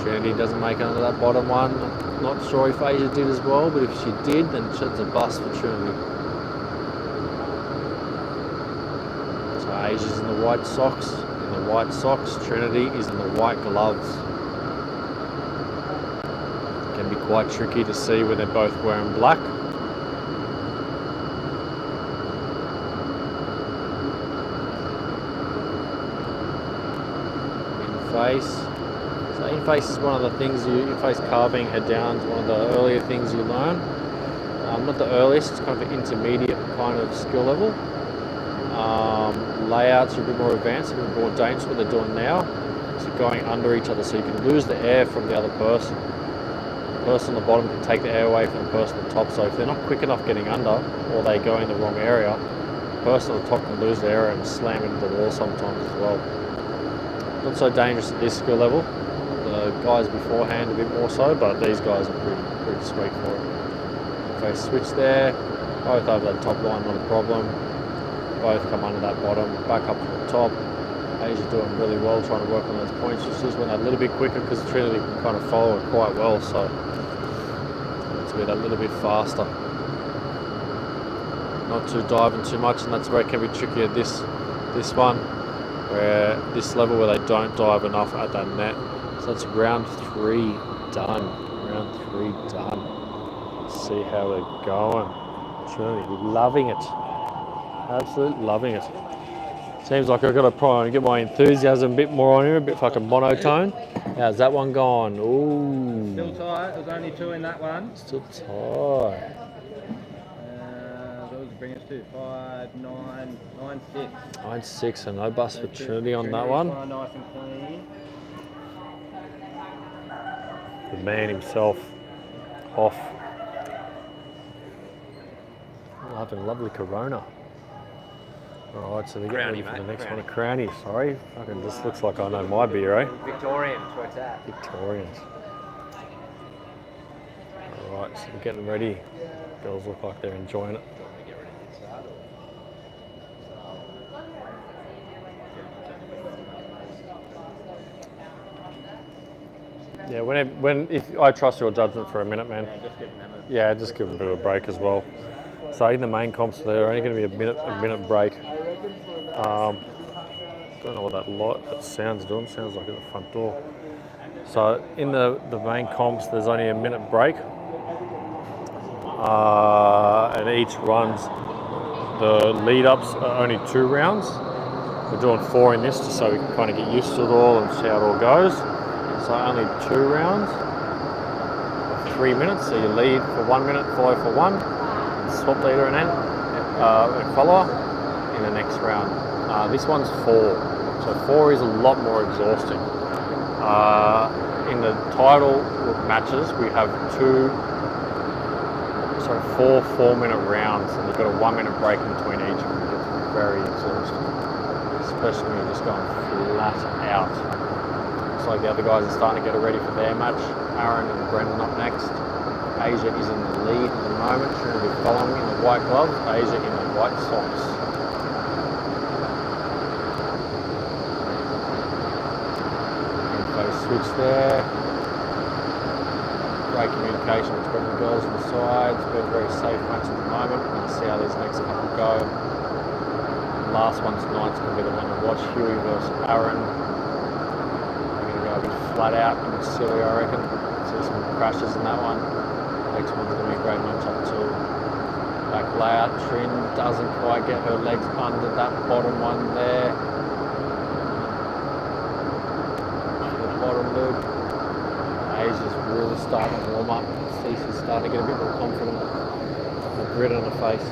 Speaker 4: Trinity doesn't make it under that bottom one. Not sure if Asia did as well, but if she did, then it's a bust for Trinity. So Asia's in the white socks. Trinity is in the white gloves. It can be quite tricky to see when they're both wearing black. In-face. So in-face is one of the things in-face carving, head down is one of the earlier things you learn. Not the earliest, it's kind of an intermediate kind of skill level. Layouts are a bit more advanced, a bit more dangerous what they're doing now. So going under each other, so you can lose the air from the other person. The person on the bottom can take the air away from the person on the top, so if they're not quick enough getting under, or they go in the wrong area, the person on the top can lose the air and slam into the wall sometimes as well. Not so dangerous at this skill level. The guys beforehand a bit more so, but these guys are pretty sweet for it. Okay, switch there, both over that top line, not a problem. Both come under that bottom, back up to the top. Asia doing really well, trying to work on those points. She just went a little bit quicker because Trinity can kind of follow it quite well, so it's a little bit faster. Not too diving too much, and that's where it can be tricky at this one, where this level where they don't dive enough at that net. So that's round 3 done. Round 3 done. See how they're going. Truly loving it. Absolutely loving it. Seems like I've got to probably get my enthusiasm a bit more on here, a bit fucking monotone. How's that one gone? Ooh.
Speaker 5: Still tight. There's only 2 in that one.
Speaker 4: Still tight.
Speaker 5: What was it bring us to? 5, 9, 9, 6.
Speaker 4: 9-6, so no bust for Trinity on that
Speaker 5: Trinity's
Speaker 4: one.
Speaker 5: fine, nice and clean.
Speaker 4: The man himself off. Having a lovely Corona. Alright, so they're getting ready for the next one. A Crownie, sorry. Fucking just looks like I know my beer, eh?
Speaker 2: Victorians, what's that?
Speaker 4: Victorians. Alright, so they're getting ready. Girls look like they're enjoying it. Yeah, if I trust your judgment for a minute, man. Yeah, just give them a bit of a break as well. So in the main comps, they're only going to be a minute break. Don't know what that sound's doing. Sounds like at the front door. So in the main comps, there's only a minute break, and each runs. The lead ups are only 2 rounds. We're doing 4 in this, just so we can kind of get used to it all and see how it all goes. So only 2 rounds of 3 minutes. So you lead for 1 minute, follow for 1, and swap leader and then follower in the next round. This one's 4, so 4 is a lot more exhausting. In the title matches, we have 4 4-minute rounds, and you've got a 1 minute break in between each, and it gets very exhausting, especially when you're just going flat out. Looks like the other guys are starting to get ready for their match. Aaron and Brendan up next. Asia is in the lead at the moment. Trinity following in the white gloves. Asia in the white socks. Info switch there. Great communication between the girls on the sides. Been a very safe match at the moment. We're going to see how these next couple go. The last one tonight's going to be the one to watch. Huey versus Aaron. Flat out and silly, I reckon. See some crashes in that one. Next one's going to be a great matchup too. Back layout, Trin doesn't quite get her legs under that bottom one there. The bottom loop. Asia's really starting to warm up. Cece's starting to get a bit more confident. A grit on her face.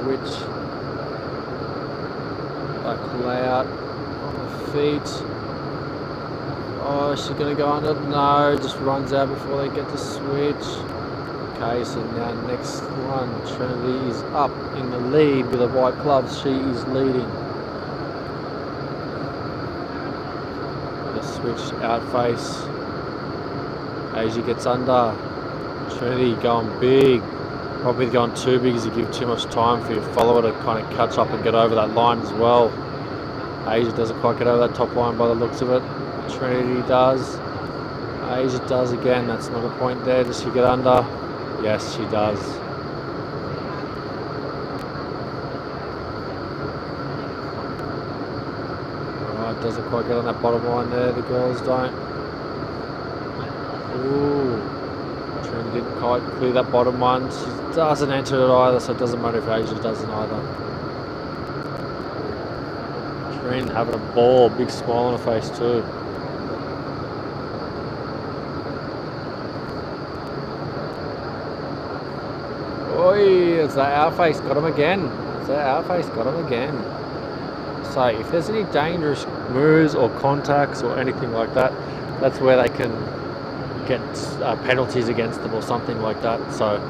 Speaker 4: Switch, back layout on the feet. Oh, is she gonna go under? No, just runs out before they get the switch. Okay, so now next one, Trinity is up in the lead with the white gloves. She is leading. The switch out face. Asia gets under. Trinity going big. Probably going too big as you give too much time for your follower to kind of catch up and get over that line as well. Asia doesn't quite get over that top line by the looks of it. Trinity does. Asia does again. That's not a point there. Does she get under? Yes, she does. Alright, doesn't quite get on that bottom line there. The girls don't. Ooh. Didn't quite clear that bottom one. She doesn't enter it either, so it doesn't matter if Asia doesn't either. Trin having a ball, big smile on her face too. Oi, it's that outface got him again. It's that outface got him again. So if there's any dangerous moves or contacts or anything like that, that's where they can get penalties against them or something like that. So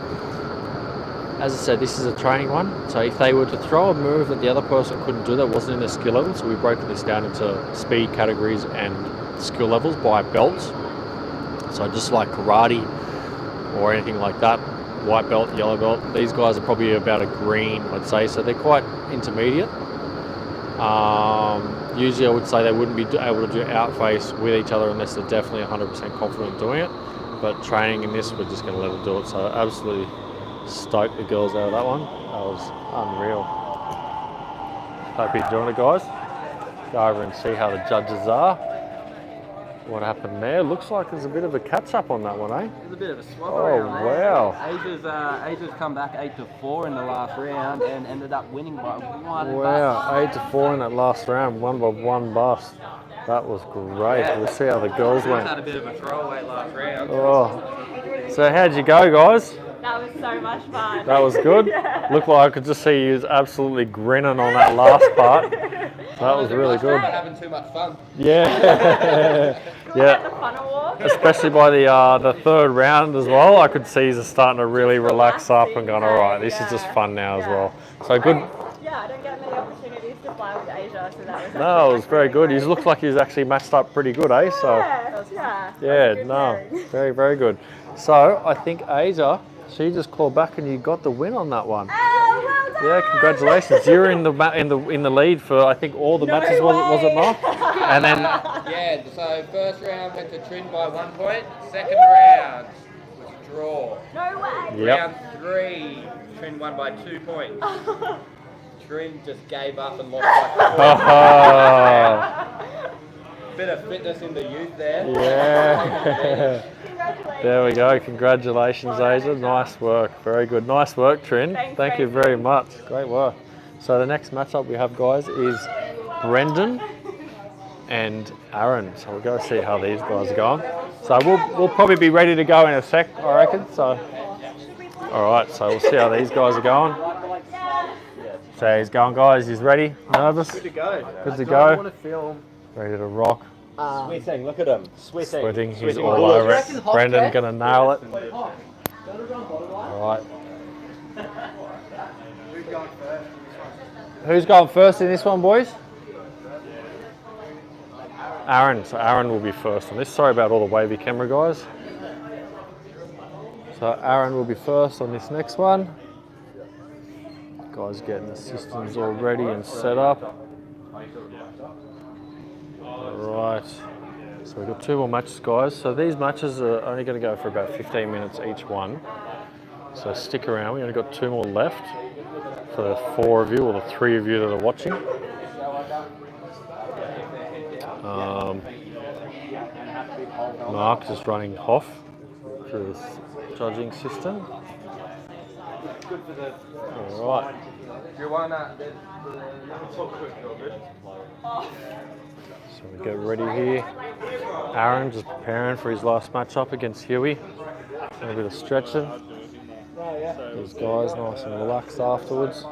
Speaker 4: as I said, this is a training one, so if they were to throw a move that the other person couldn't do that wasn't in their skill level, so we broke this down into speed categories and skill levels by belts. So just like karate or anything like that, white belt, yellow belt, these guys are probably about a green, I'd say, so they're quite intermediate. Usually I would say they wouldn't be able to do outface with each other unless they're definitely 100% confident doing it. But training in this, we're just going to let them do it. So absolutely stoked the girls out of that one. That was unreal. Hope you're enjoying it, guys. go over and see how the judges are. What happened there? Looks like there's a bit of a catch-up on that one, eh?
Speaker 5: There's a bit of a swap
Speaker 4: Oh,
Speaker 5: around there.
Speaker 4: wow.
Speaker 5: Asia's come back 8-4 in the last round and ended up winning by 1 bust.
Speaker 4: Wow, 8-4 in that last round, 1 by 1 bust. That was great.
Speaker 5: Yeah.
Speaker 4: We'll see how the girls went.
Speaker 5: Had a bit of a throwaway last round.
Speaker 4: Oh. So how'd you go, guys?
Speaker 7: That was so much fun.
Speaker 4: That was good?
Speaker 7: Yeah.
Speaker 4: Looked like I could just see you absolutely grinning on that last part. That was really good.
Speaker 5: Having too much fun.
Speaker 4: Yeah.
Speaker 7: Can we get the fun award?
Speaker 4: Especially by the third round as well, I could see you starting to really relax up and going, all right, this is just fun now as well. So good.
Speaker 7: Yeah, I don't get many opportunities to fly with Asia, so that was
Speaker 4: No, it was very good. You looked like he was actually matched up pretty good, eh? So
Speaker 7: yeah,
Speaker 4: no, very, very good. So I think Asia, she just clawed back and you got the win on that one.
Speaker 7: Oh, well done!
Speaker 4: Yeah, congratulations. You were in the lead for I think all the matches, was it not? And then
Speaker 5: Yeah, so first round went to Trin by 1 point. Second round was a draw.
Speaker 7: No way!
Speaker 4: Yep.
Speaker 5: Round 3, Trin won by 2 points. Trin just gave up and lost by 4. Bit of fitness in the youth there.
Speaker 4: Yeah.
Speaker 7: Congratulations.
Speaker 4: There we go. Congratulations, Asia. Nice work. Very good. Nice work, Trin. Thank you very much. Great work. So the next matchup we have, guys, is Brendan and Aaron. So we'll go see how these guys are going. So we'll probably be ready to go in a sec, I reckon. So all right. So we'll see how these guys are going. So he's going, guys. He's ready. Nervous?
Speaker 2: Good to go.
Speaker 4: Good to go.
Speaker 2: I want to film.
Speaker 4: Ready to rock.
Speaker 2: Sweating, look at him.
Speaker 4: Sweating. He's all over it. Brendan gonna nail it. All right. Who's going first in this one, boys? Aaron. So Aaron will be first on this. Sorry about all the wavy camera, guys. So Aaron will be first on this next one. Guys getting the systems all ready and set up. Right, so we've got 2 more matches, guys. So these matches are only going to go for about 15 minutes each one. So stick around, we only got 2 more left for the 4 of you or the 3 of you that are watching. Mark just running off through this judging system. All right.
Speaker 5: You want
Speaker 4: So we get ready here. Aaron just preparing for his last matchup against Huey. And a bit of stretching. These guys nice and relaxed afterwards.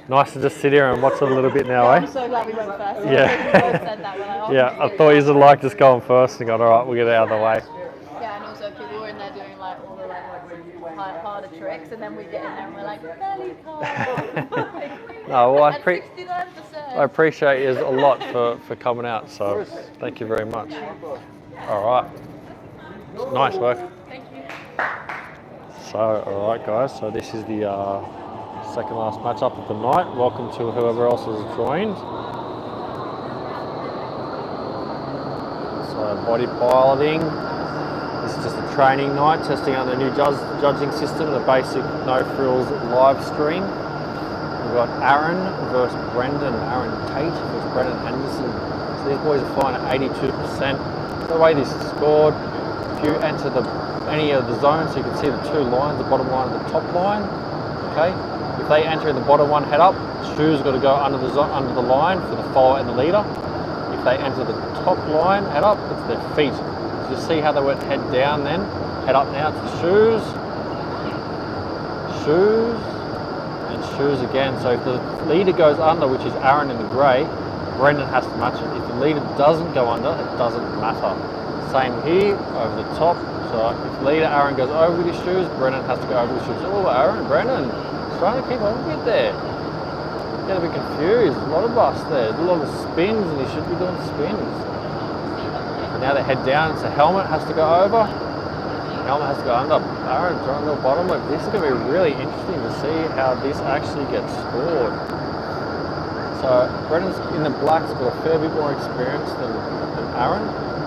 Speaker 4: Nice to just sit here and watch it a little bit now, eh?
Speaker 7: I'm so glad we went first.
Speaker 4: Yeah.
Speaker 7: We both said that. We're like, oh,
Speaker 4: Yeah, I thought you'd like just going first and gone, all right, we'll get it out of the way.
Speaker 3: Yeah, and also people were in there doing like all the like harder tricks, and then we get in there and we're like, belly card.
Speaker 4: No, well,
Speaker 3: At 69%.
Speaker 4: I appreciate you a lot for coming out, so thank you very much. All right. Nice work.
Speaker 3: Thank you.
Speaker 4: So, all right, guys, so this is the second last matchup of the night. Welcome to whoever else has joined. So, body piloting. This is just a training night, testing out the new judging system, the basic no frills live stream. We've got Aaron versus Brendan, Aaron Tate versus Brendan Henderson. So these boys are flying at 82%. The way this is scored, if you enter any of the zones, so you can see the 2 lines, the bottom line and the top line. Okay, if they enter in the bottom one head up, shoes got to go under the line for the follower and the leader. If they enter the top line head up, it's their feet. So you see how they went head down then, head up now to shoes, shoes, and shoes again. So if the leader goes under, which is Aaron in the grey, Brendan has to match it. If the leader doesn't go under, it doesn't matter. Same here, over the top. So if leader Aaron goes over with his shoes, Brendan has to go over with his shoes. Oh, Aaron, Brendan, trying to keep on with it there. Get a bit confused. A lot of bust there. A lot of spins, and he should be doing spins. And now they head down, so helmet has to go over. Helmet has to go under. Aaron trying to go bottom. Like, this is going to be really interesting to see how this actually gets scored. So Brendan's in the black's got a fair bit more experience than Aaron.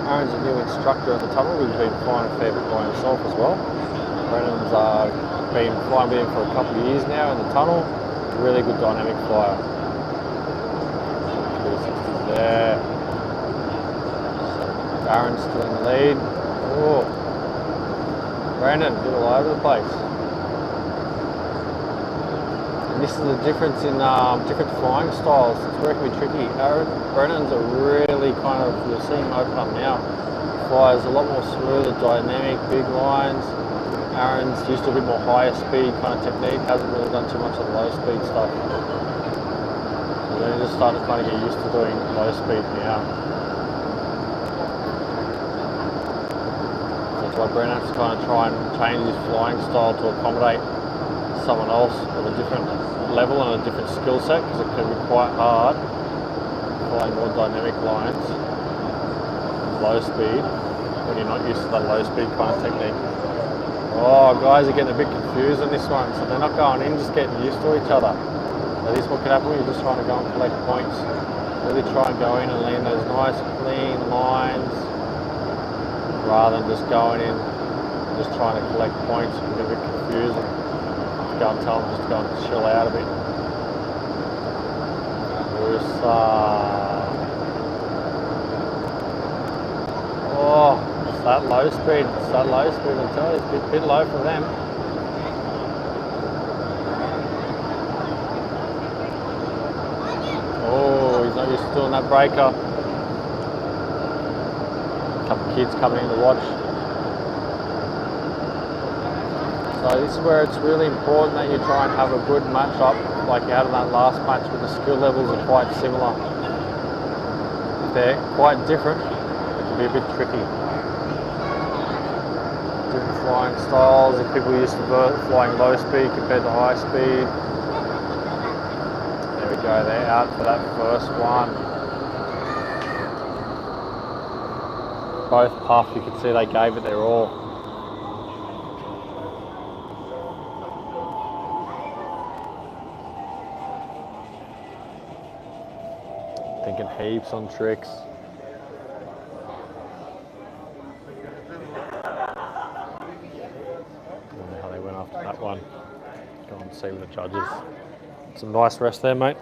Speaker 4: Aaron's a new instructor at the tunnel. He's been flying a fair bit by himself as well. Brendan's been flying with him for a couple of years now in the tunnel. Really good dynamic flyer. 360s there. So Aaron's still in the lead. Oh, Brandon, a bit all over the place. And this is the difference in different flying styles. It's where it can be tricky. Brandon's a really kind of, you're seeing him open up now. Flies a lot more smoother, dynamic, big lines. Aaron's used to a bit more higher speed kind of technique, hasn't really done too much of the low speed stuff. So then just started to kind of get used to doing low speed now. So that's why Brennan has to kind of try and change his flying style to accommodate someone else at a different level and a different skill set, because it can be quite hard flying more dynamic lines, low speed, when you're not used to that low speed kind of technique. Oh, guys are getting a bit confused on this one, so they're not going in, just getting used to each other. So this is what can happen when you're just trying to go and collect points. Really try and go in and land those nice clean lines, rather than just going in and just trying to collect points. It can get a bit confusing. Go and tell them just to go and chill out a bit. Oh, it's that low speed. It's that low speed. I tell you, it's a bit low for them. Oh, he's not used to doing that breaker. A couple of kids coming in to watch. So this is where it's really important that you try and have a good match up, like you had in that last match, where the skill levels are quite similar. If they're quite different, it can be a bit tricky. Different flying styles, if people are used to flying low speed compared to high speed. There we go, they're out for that first one. Both puff, you can see they gave it their all. Thinking heaps on tricks. I wonder how they went after that one. Go and see with the judges. Some nice rest there, mate.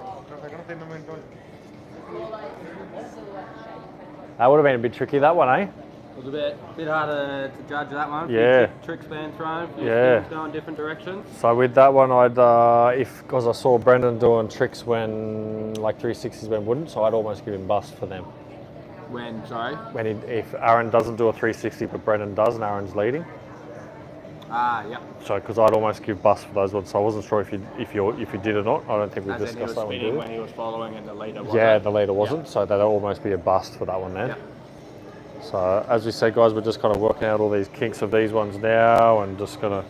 Speaker 4: That would have been a bit tricky, that one, eh?
Speaker 5: It was a bit harder to judge that one.
Speaker 4: Yeah.
Speaker 5: Tricks being thrown,
Speaker 4: Yeah.
Speaker 5: things going different directions.
Speaker 4: So with that one, because I saw Brendan doing tricks when, like 360s when wouldn't, so I'd almost give him bust for them.
Speaker 5: When, sorry?
Speaker 4: If Aaron doesn't do a 360 but Brendan does and Aaron's leading.
Speaker 5: Ah, yep.
Speaker 4: So, because I'd almost give bust for those ones, so I wasn't sure if you did or not. I don't think we
Speaker 5: As in
Speaker 4: discussed that one.
Speaker 5: he was spinning when he was following and the leader wasn't.
Speaker 4: Yeah, the leader wasn't, so that'll almost be a bust for that one there.
Speaker 5: Yep.
Speaker 4: So, as we said, guys, we're just kind of working out all these kinks of these ones now, and just gonna.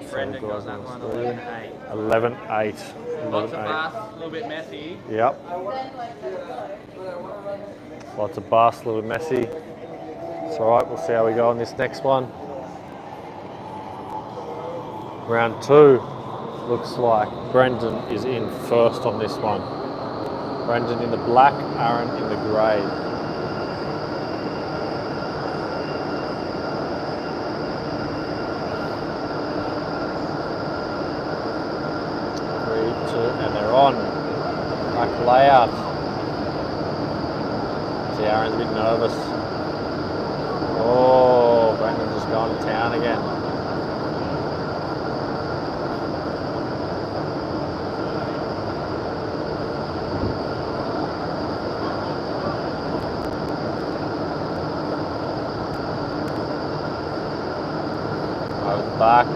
Speaker 5: Brendan got that one 11-8.
Speaker 4: 11-8.
Speaker 5: Lots of bust, a little bit messy.
Speaker 4: Yep. Lots of bust, a little bit messy. It's all right. We'll see how we go on this next one. Round 2 looks like Brendan is in first on this one. Brendan in the black, Aaron in the grey. And they're on. Back layout. See, Aaron's a bit nervous. Oh, Brendan's just going to town again. Over the back.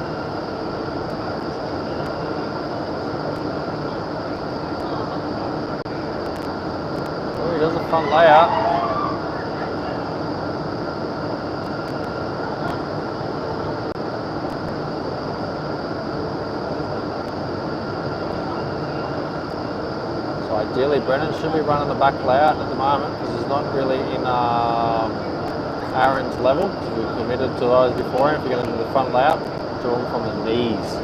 Speaker 4: Oh, he does a front layout. Ideally, Brennan should be running the back layout at the moment because he's not really in Aaron's level. We've committed to those before, and if you're going to do the front layout, do them from the knees.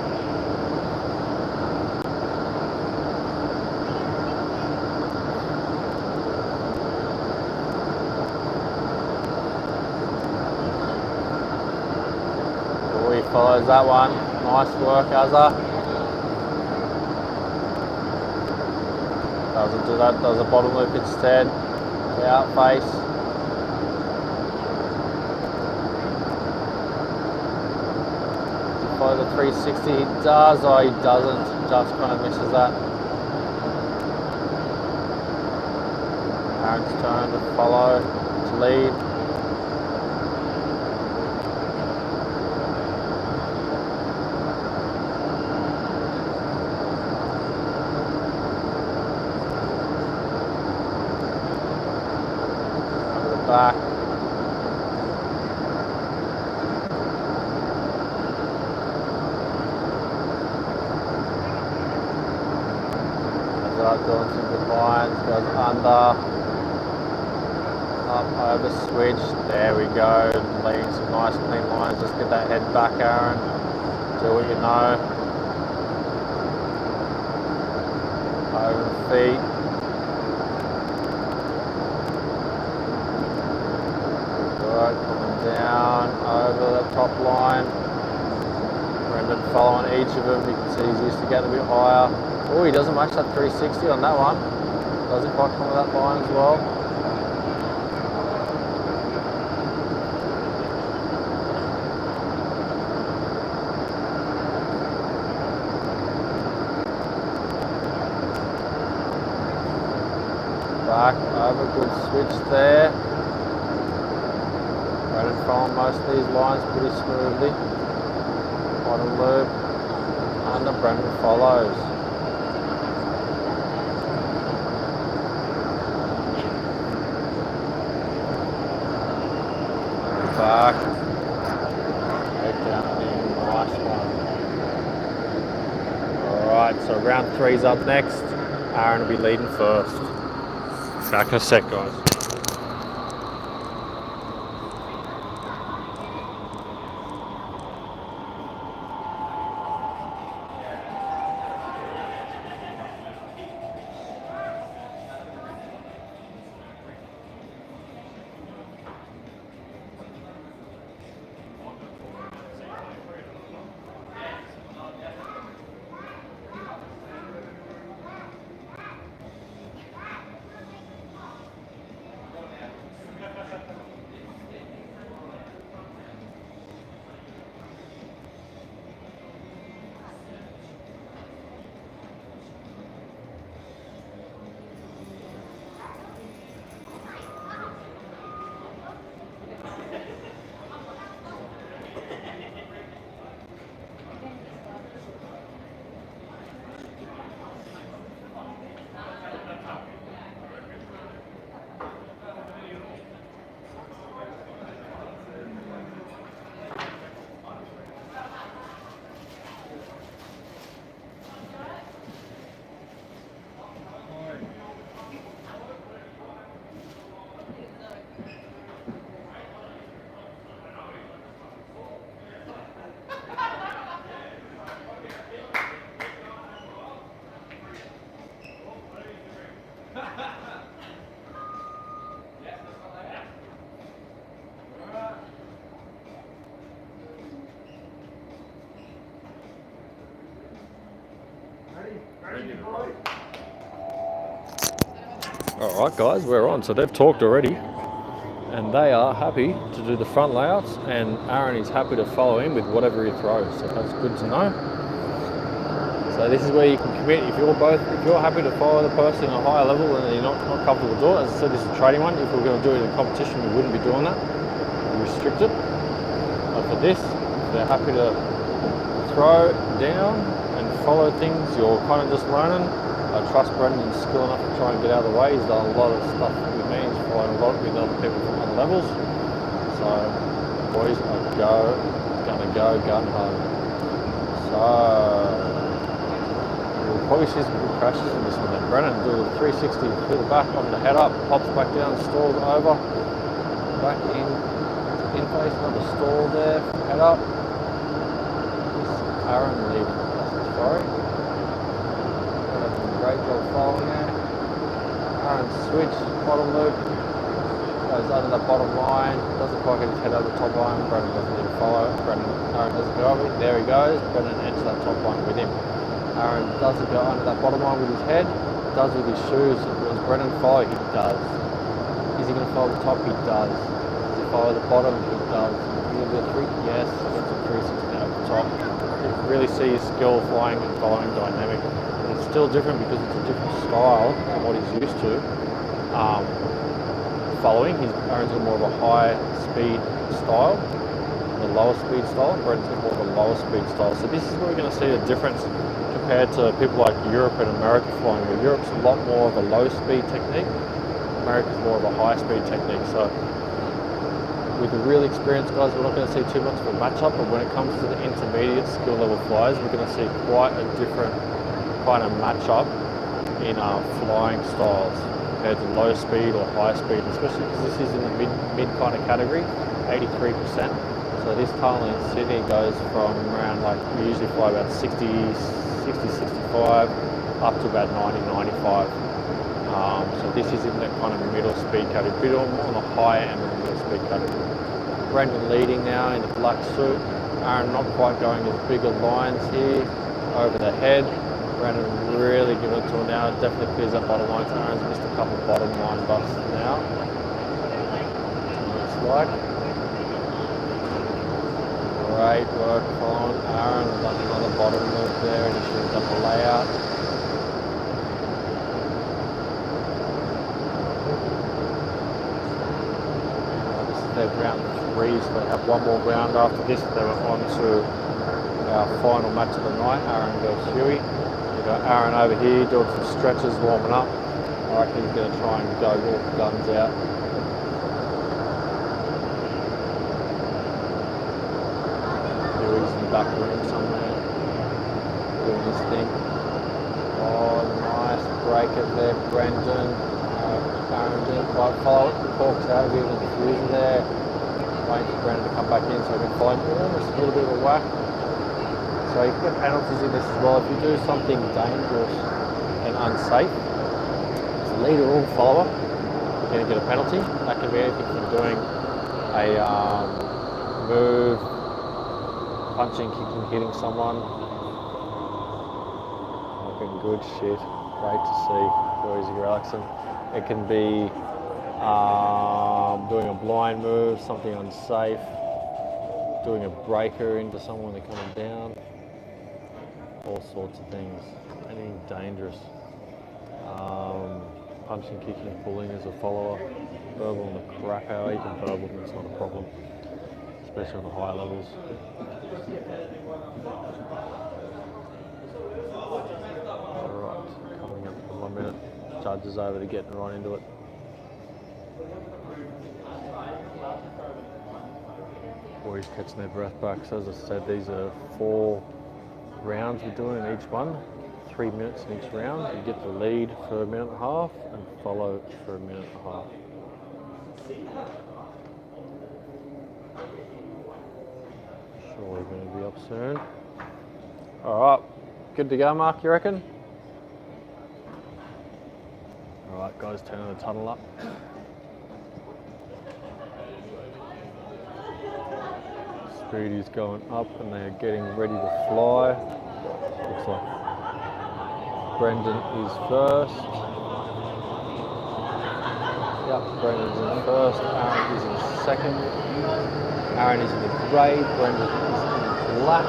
Speaker 4: Oh, he follows that one. Nice work, Azza. Doesn't do that, does a bottom loop instead. The out face. Follow the 360, he does, or he doesn't, just kind of misses that. Aaron's turn to follow, to lead. Back. Goes doing some good lines, goes under, up over switch, there we go, leading some nice clean lines. Just get that head back, Aaron, do what you know. Over the feet. Coming down over the top line. Brendan following each of them. You can see he's used to getting a bit higher. Oh, he doesn't match that 360 on that one. Doesn't quite come with that line as well. Back over, good switch there. Brendan following most of these lines pretty smoothly. Bottom loop, under, Brendan follows. Back, head down in, nice one. Alright, so round 3's up next. Aaron will be leading first. Back in a sec, guys. Alright guys, we're on. So they've talked already and they are happy to do the front layouts and Aaron is happy to follow in with whatever he throws. So that's good to know. So this is where you can commit. If you're happy to follow the person at a higher level and you're not comfortable doing it, as I said, this is a training one. If we were going to do it in a competition, we wouldn't be doing that. We're restricted. But for this, they're happy to throw down and follow things. You're kind of just learning. I trust Brendan's skill enough to try and get out of the way. He's done a lot of stuff with me. He's followed a lot with other people from other levels. So, boys are gonna go gun ho. So, we'll probably see some good crashes in this one then. Brendan do a 360 through the back on the head up, pops back down, stalls over, back in face, another stall there, head up. Aaron leaving, sorry. Great job following there. Aaron switch, bottom loop, goes under the bottom line, doesn't quite get his head over the top line. Brendan doesn't need to follow. Aaron doesn't go over it. There he goes. Brendan enters that top line with him. Aaron doesn't go under that bottom line with his head. does with his shoes. Does Brendan follow? He does. Is he going to follow the top? He does. Does he follow the bottom? He does. Will he do a 3? Yes, he gets a 360 out the top. You can really see his skill flying and following dynamic. And it's still different because it's a different style than what he's used to. Following, Aaron's got more of a high speed style, the lower speed style. Brendan's got more of a lower speed style. So this is where we're going to see the difference compared to people like Europe and America flying. Where Europe's a lot more of a low speed technique, America's more of a high speed technique. So with the really experienced guys, we're not going to see too much of a matchup, but when it comes to the intermediate skill level flyers, we're going to see quite a different kind of matchup in flying styles compared to low speed or high speed, especially because this is in the mid kind of category, 83%. So this tunnel in Sydney goes from around, like, we usually fly about 60, 65 up to about 90, 95. So this is in that kind of middle speed category, a bit on the higher end of the middle speed category. Brendan leading now in the black suit. Aaron not quite going as big of lines here over the head. Brendan really giving it to him now. Definitely clears that bottom line. Aaron's missed a couple of bottom line busts now. Looks like. Great work on Aaron. Done another bottom move there, and he should have done the layout. This is their round 3, so they have one more round after this. They were on to our final match of the night. Aaron versus Huey. We've got Aaron over here doing some stretches, warming up. I reckon he's going to try and go walk the guns out. Huey's in the back room somewhere, doing his thing. Oh, nice breaker there, Brendan. Aaron didn't quite follow it. Corks out of here with the diffuser there. Waiting for Brendan to come back in so he can follow almost a little bit of a whack. So you can get penalties in this as well. If you do something dangerous and unsafe, as a leader or follower, you're going to get a penalty. That can be anything from doing a move, punching, kicking, hitting someone. Looking good shit. Great to see. Boys are relaxing. It can be doing a blind move, something unsafe, doing a breaker into someone they're coming down. All sorts of things, anything dangerous. Punching, kicking, pulling as a follower, verbal the crap out, even verbal, it's not a problem, especially on the high levels. Alright, coming up in 1 minute, judge is over to getting right into it. Boys catching their breath back. So as I said, these are 4 rounds we're doing in each one, 3 minutes in each round. You get the lead for 1.5 minutes and follow for 1.5 minutes. Sure, we're going to be up soon. Alright, good to go, Mark, you reckon? Alright guys, turning the tunnel up. Speed is going up and they are getting ready to fly. Looks like Brendan is first. Yep, Brendan's in first. Aaron is in second. Aaron is in the grey. Brendan is in black.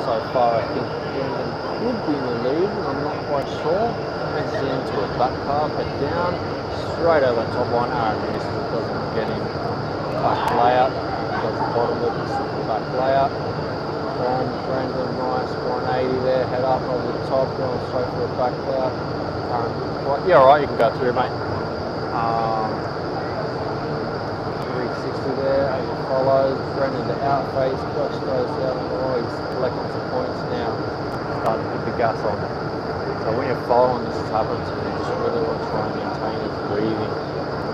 Speaker 4: So far, I think Brendan would be in the lead, but I'm not quite sure. Heads into a back car, head down, straight over the top line. Aaron misses it, doesn't get him. Back layout. Does the bottom loop and the back layout. From Brendan, nice 180 there, head up over the top, going straight for a back layout. Yeah, alright, you can go through, mate. 360 there, as it follows. Brendan to out face, clutch goes out. Oh, he's collecting some points now. Starting to put the gas on. So when you're following this happens, you just really want to try and maintain his breathing.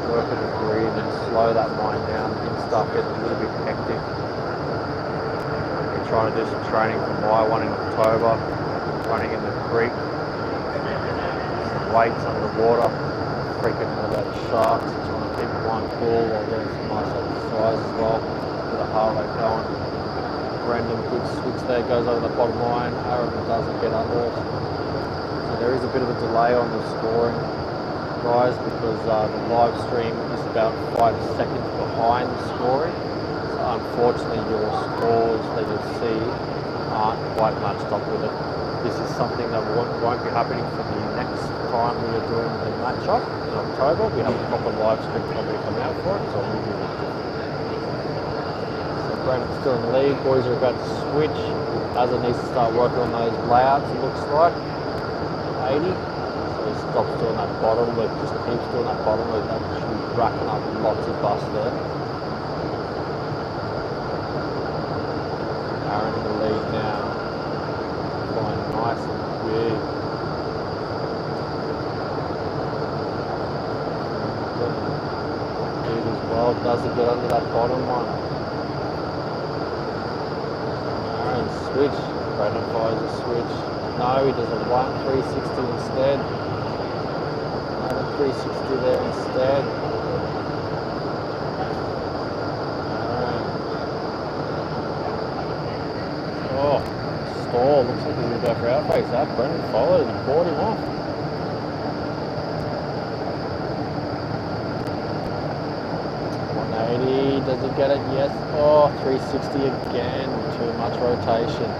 Speaker 4: Work with the breathing, slow that mind down. Things start getting a little bit hectic. We're trying to do some training for my one in October, running in the creek, some weights under the water, freaking out about sharks, trying to keep one cool while doing some nice exercise as well, get the heart rate going. Brendan, good switch there, goes over the bottom line. Aaron doesn't get under it. So there is a bit of a delay on the scoring, guys, because the live stream is about 5 seconds behind the scoring. So unfortunately your scores that you'll see aren't quite matched up with it. This is something that won't be happening for the next time we are doing the match up in October. We have a proper live stream probably coming out for it, so we'll be different. So Brandon's still in the lead. Boys are about to switch. Azza needs to start working on those layouts, it looks like. 80. So he stops doing that bottom loop, just keeps doing that bottom loop. That should be racking up lots of bust there. Aaron in the lead now. Flying nice and big. Big as well. Doesn't get under that bottom one. Aaron switch. Brandon fires a switch. No, he does a 360 instead. Another 360 there instead. Oh, stall. Looks like he's going to go for outface. That Brendan followed and brought him off. Does he get it? Yes. Oh, 360 again. Too much rotation.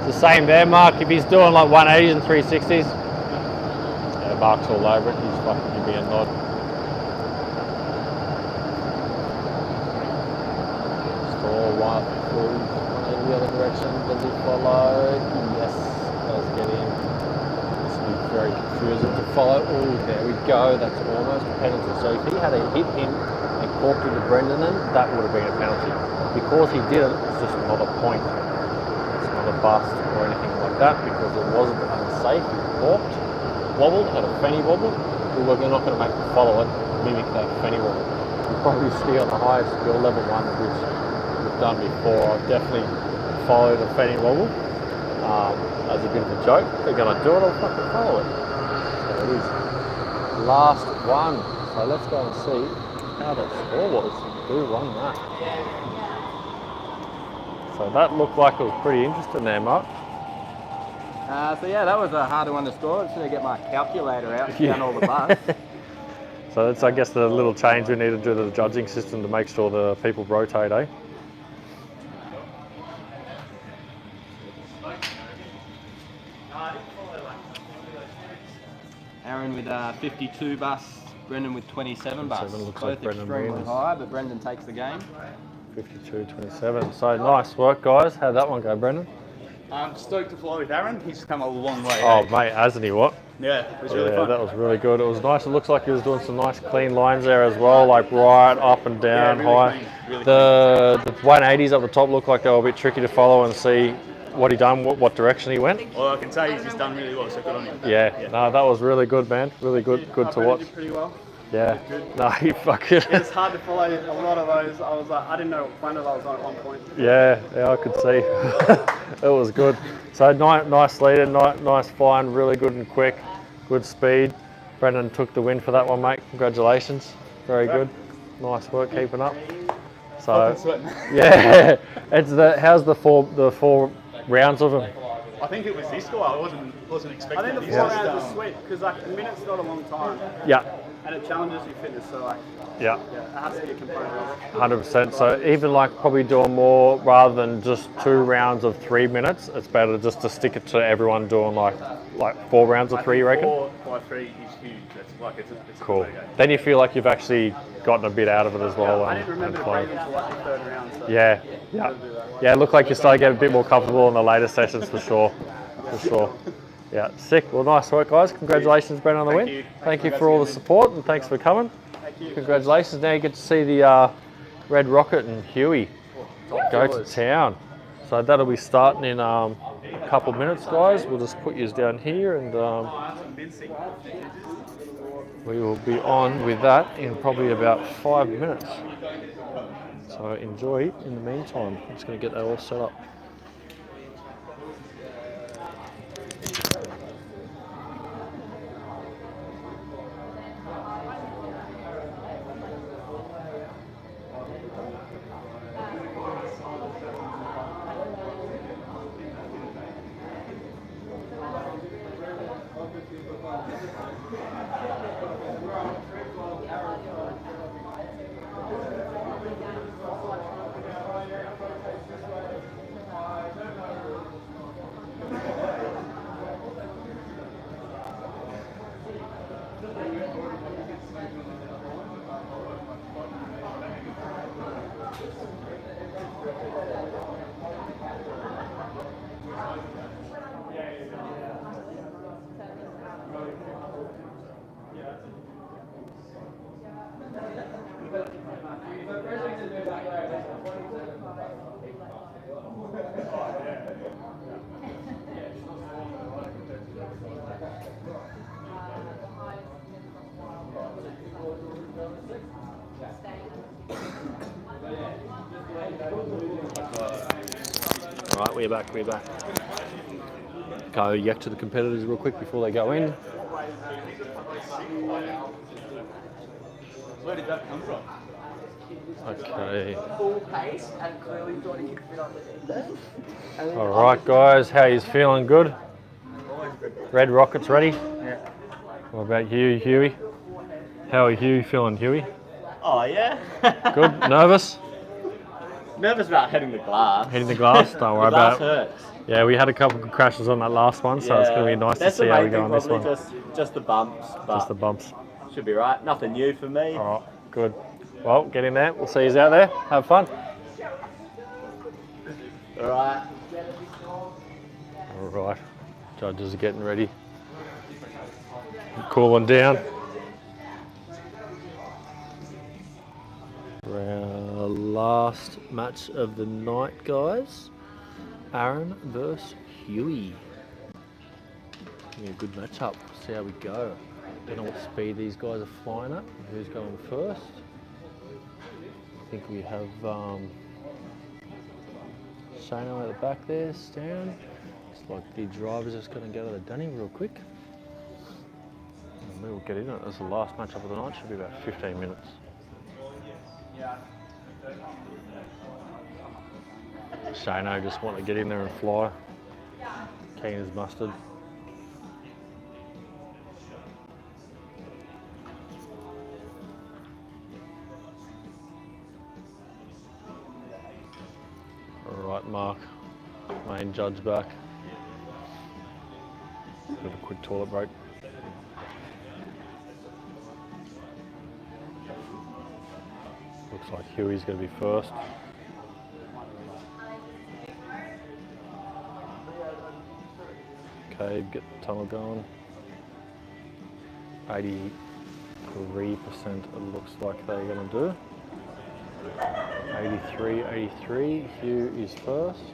Speaker 4: It's the same there, Mark. If he's doing like 180s and 360s, yeah, Mark's all over it. He's fucking give me a nod. Stall 180 the other direction. Does he follow? Yes, does get in. This will be very confusing to follow. Oh, there we go. That's almost a penalty. So if he had hit him and corked into Brendan, that would have been a penalty. Because he didn't, it's just not a point. It's not a bust or anything like that because it wasn't unsafe. He corked, wobbled, had a fanny wobble. We're not going to make him follow it, mimic that fanny wobble. You'll probably see on the highest skill level ones, which we've done before. I've definitely followed a fanny wobble as a bit of a joke. If they're going to do it, I'll fucking follow it. So it is last one. So let's go and see how the score was. Who won that? So that looked like it was pretty interesting there, Mark.
Speaker 5: So yeah, that was a harder one to score. Just going to get my calculator out and count all the bars.
Speaker 4: So that's, I guess, the little change we need to do to the judging system to make sure the people rotate, eh?
Speaker 5: Aaron with 52 busts, Brendan with 27 busts.
Speaker 4: Looks
Speaker 5: Both
Speaker 4: like Brendan
Speaker 5: extremely
Speaker 4: wins.
Speaker 5: high, but Brendan takes the game.
Speaker 4: 52-27. So nice work, guys. How'd that one go, Brendan?
Speaker 8: I'm stoked to fly with Aaron. He's come a long way.
Speaker 4: Oh, mate, hasn't he? What?
Speaker 8: Yeah, it was really fun.
Speaker 4: That was really good. It was nice. It looks like he was doing some nice clean lines there as well, like right up and down,
Speaker 8: really
Speaker 4: high.
Speaker 8: clean, really
Speaker 4: the 180s up the top looked like they were a bit tricky to follow and see what he done, what direction he went.
Speaker 8: Well, I can say he's just done really well, so good on him.
Speaker 4: Yeah, no, that was really good, man. Really good to watch.
Speaker 1: Did pretty well.
Speaker 4: Yeah, no, he fucking.
Speaker 1: It's hard to follow a lot of those. I was like, I didn't know what planet I was on at one point.
Speaker 4: Yeah, I could see. It was good. So nice leader, nice flying, really good and quick, good speed. Brendan took the win for that one, mate. Congratulations. Very good. Nice work keeping up. So yeah, it's how's the four rounds of them?
Speaker 8: I think it was this guy. I wasn't expecting.
Speaker 1: I think the
Speaker 8: this.
Speaker 1: 4 rounds is sweet because like a minute's not a long time.
Speaker 4: Yeah.
Speaker 1: And it challenges your fitness, so like,
Speaker 4: Yeah.
Speaker 1: it has to be a component of it.
Speaker 4: 100%. So even like probably doing more rather than just 2 rounds of 3 minutes, it's better just to stick it to everyone doing like 4 rounds of 3, you reckon?
Speaker 8: 4 by 3 is huge. It's like it's a
Speaker 4: Cool.
Speaker 8: good game.
Speaker 4: Then you feel like you've actually gotten a bit out of it as well.
Speaker 1: I didn't remember to breathe until like the 3rd round. So
Speaker 4: Yeah. Yeah, it looked like you started getting a bit more comfortable in the later sessions for sure. Yeah, sick. Well, nice work, guys. Congratulations, Brendan, on the win.
Speaker 8: you.
Speaker 4: Thank you for all the support and thanks for coming.
Speaker 1: thank you.
Speaker 4: Congratulations. Now you get to see the Red Rocket and Huey go to town. So that'll be starting in a couple minutes, guys. We'll just put you down here and we will be on with that in probably about 5 minutes. So enjoy in the meantime. I'm just going to get that all set up. Right, we're back. Go yak to the competitors real quick before they go in.
Speaker 8: Where did that come from?
Speaker 4: Okay.
Speaker 2: Full pace and clearly thought he could fit underneath there.
Speaker 4: All right, guys, how you feeling? Good? Red Rockets ready?
Speaker 2: Yeah.
Speaker 4: What about you, Huey? How are you feeling, Huey?
Speaker 2: Oh yeah.
Speaker 4: Good? Nervous?
Speaker 2: Nervous about hitting the glass.
Speaker 4: Hitting the glass? Don't worry
Speaker 2: The glass
Speaker 4: about it.
Speaker 2: hurts.
Speaker 4: Yeah, we had a couple of crashes on that last one, so it's going to be nice to see how we go on this one.
Speaker 2: Just the bumps, but
Speaker 4: Just the bumps.
Speaker 2: should be right. Nothing new for me.
Speaker 4: All right, good. Well, get in there. We'll see you out there. Have fun.
Speaker 2: All right.
Speaker 4: All right. Judges are getting ready. Cooling down. For our last match of the night, guys. Aaron versus Huey. Yeah, good matchup. See how we go. Don't know what speed these guys are flying at. Who's going first? I think we have Shano at the back there, Stan. Looks like the driver's just going to go to the Dunning real quick. And we will get in it. That's the last matchup of the night. Should be about 15 minutes. Shano just want to get in there and fly. Keen as mustard. Alright, Mark, main judge back. Bit of a quick toilet break. Looks like Huey's going to be first. Okay, get the tunnel going. 83% it looks like they're going to do. 83, Hugh is first.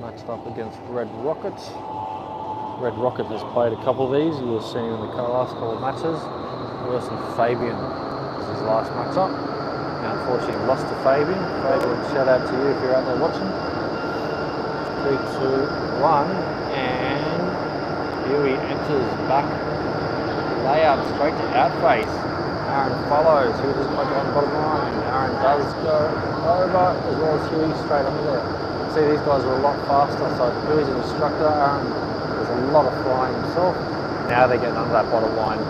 Speaker 4: Matched up against Red Rocket. Red Rocket has played a couple of these, you will have seen in the last couple of matches. Versus Fabian is his last matchup. Now unfortunately lost to Fabian. Fabian, shout out to you if you're out there watching. 3, 2, 1, and Huey enters back. Layout straight to outface. Aaron follows, Huey doesn't quite go on the bottom line. Aaron does go over, as well as Huey straight under there. See, these guys are a lot faster, so Huey's an instructor. Aaron does a lot of flying himself. Now they're getting under that bottom line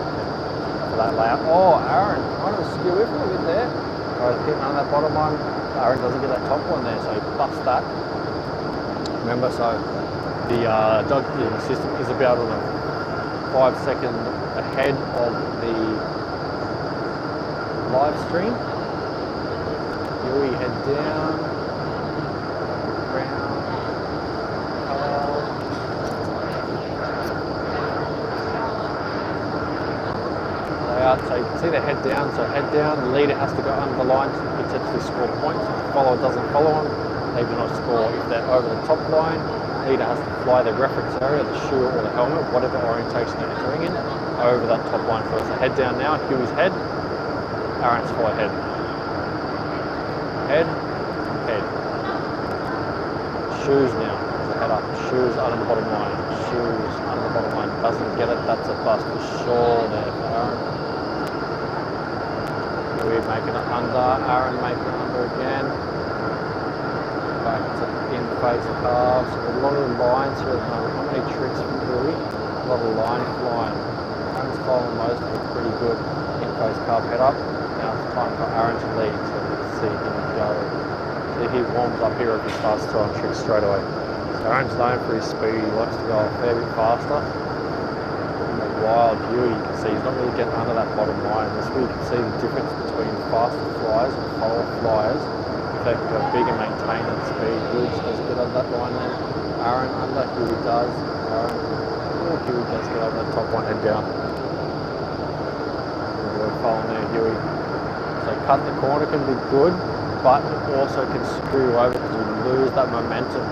Speaker 4: for that layout. Oh, Aaron kind of skew it a little bit there. Guys getting under that bottom line. Aaron doesn't get that top one there, so he busts that. Remember, so the judging system is about on a 5 second ahead of the live stream. Huey head down, round, colour. Layout, so you can see the head down, so head down, the leader has to go under the line to potentially score points. If the follower doesn't follow them, they do not score. If they're over the top line, leader has to fly the reference area, the shoe or the helmet, whatever orientation they're entering in, over that top line first. So head down now, Huey's head, Aaron's fly head. Head, head. Shoes now, head up, shoes under the bottom line, shoes under the bottom line, doesn't get it, that's a bust for sure there for Aaron. Huey making it under, Aaron making it under again. Back to in-face calves, a lot of lines here at the moment, not many tricks from Huey, a lot of line flying. Aaron's following most of it pretty good, in-face calf head up. Now it's time for Aaron to lead, so let's see him go. See, he warms up here if he starts throwing tricks straight away. So Aaron's known for his speed, he likes to go a fair bit faster. And the wild Huey, you can see he's not really getting under that bottom line. This way you can see the difference between faster flyers and follower flyers. If effect, go big and maintain that speed. Huey just doesn't get over that line then. Aaron under, Huey does. Aaron, oh, Huey does get over that top one, head down. Good following there, Huey. So cut the corner can be good, but it also can screw you over because you lose that momentum.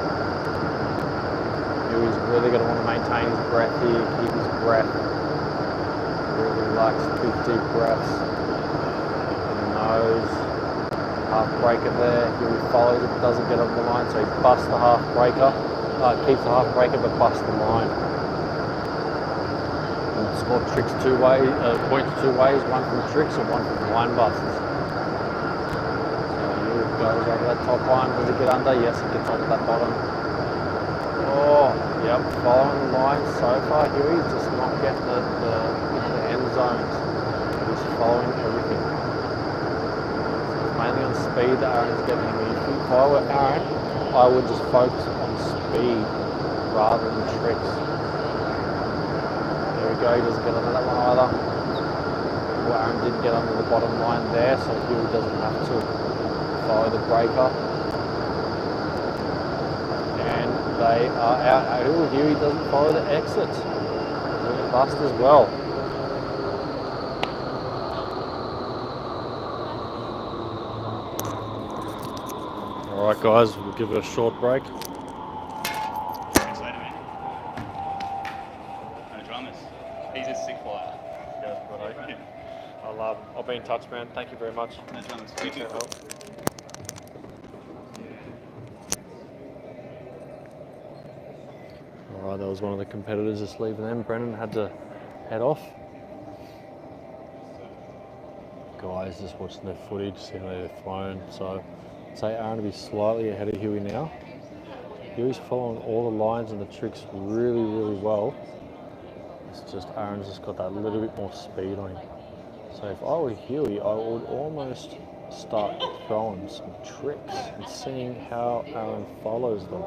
Speaker 4: Huey's really going to want to maintain his breath here, keep his breath. Really likes big deep breaths. In the nose. Half breaker there. Huey follows it, doesn't get over the line, so he busts the half breaker. Keeps the half breaker but busts the line. And score tricks two ways, points two ways, one from tricks and one from line busts. So Huey goes over that top line. Does it get under? Yes, it gets over that bottom. Oh, yep, following the line so far. Huey's just not getting the end zones. He's following everything. So it's mainly on speed that Aaron's getting him. If I were Aaron, I would just focus on speed rather than tricks. There we go, he doesn't get under that one either. Well, Aaron didn't get under the bottom line there, so Huey doesn't have to follow the breaker. They are out. Huey doesn't follow the exit. Doing it bust as well. Alright guys, we'll give it a short break.
Speaker 8: Thanks later, man. No dramas. He's a sick flyer.
Speaker 4: Yeah, I'll be in touch, man. Thank you very much.
Speaker 8: No dramas.
Speaker 4: Thanks for your help. Alright, that was one of the competitors just leaving them. Brennan had to head off. Guys just watching their footage, seeing how they're flown. So I'd say Aaron to be slightly ahead of Huey now. Huey's following all the lines and the tricks really, really well. It's just Aaron's just got that little bit more speed on him. So if I were Huey, I would almost start throwing some tricks and seeing how Aaron follows them.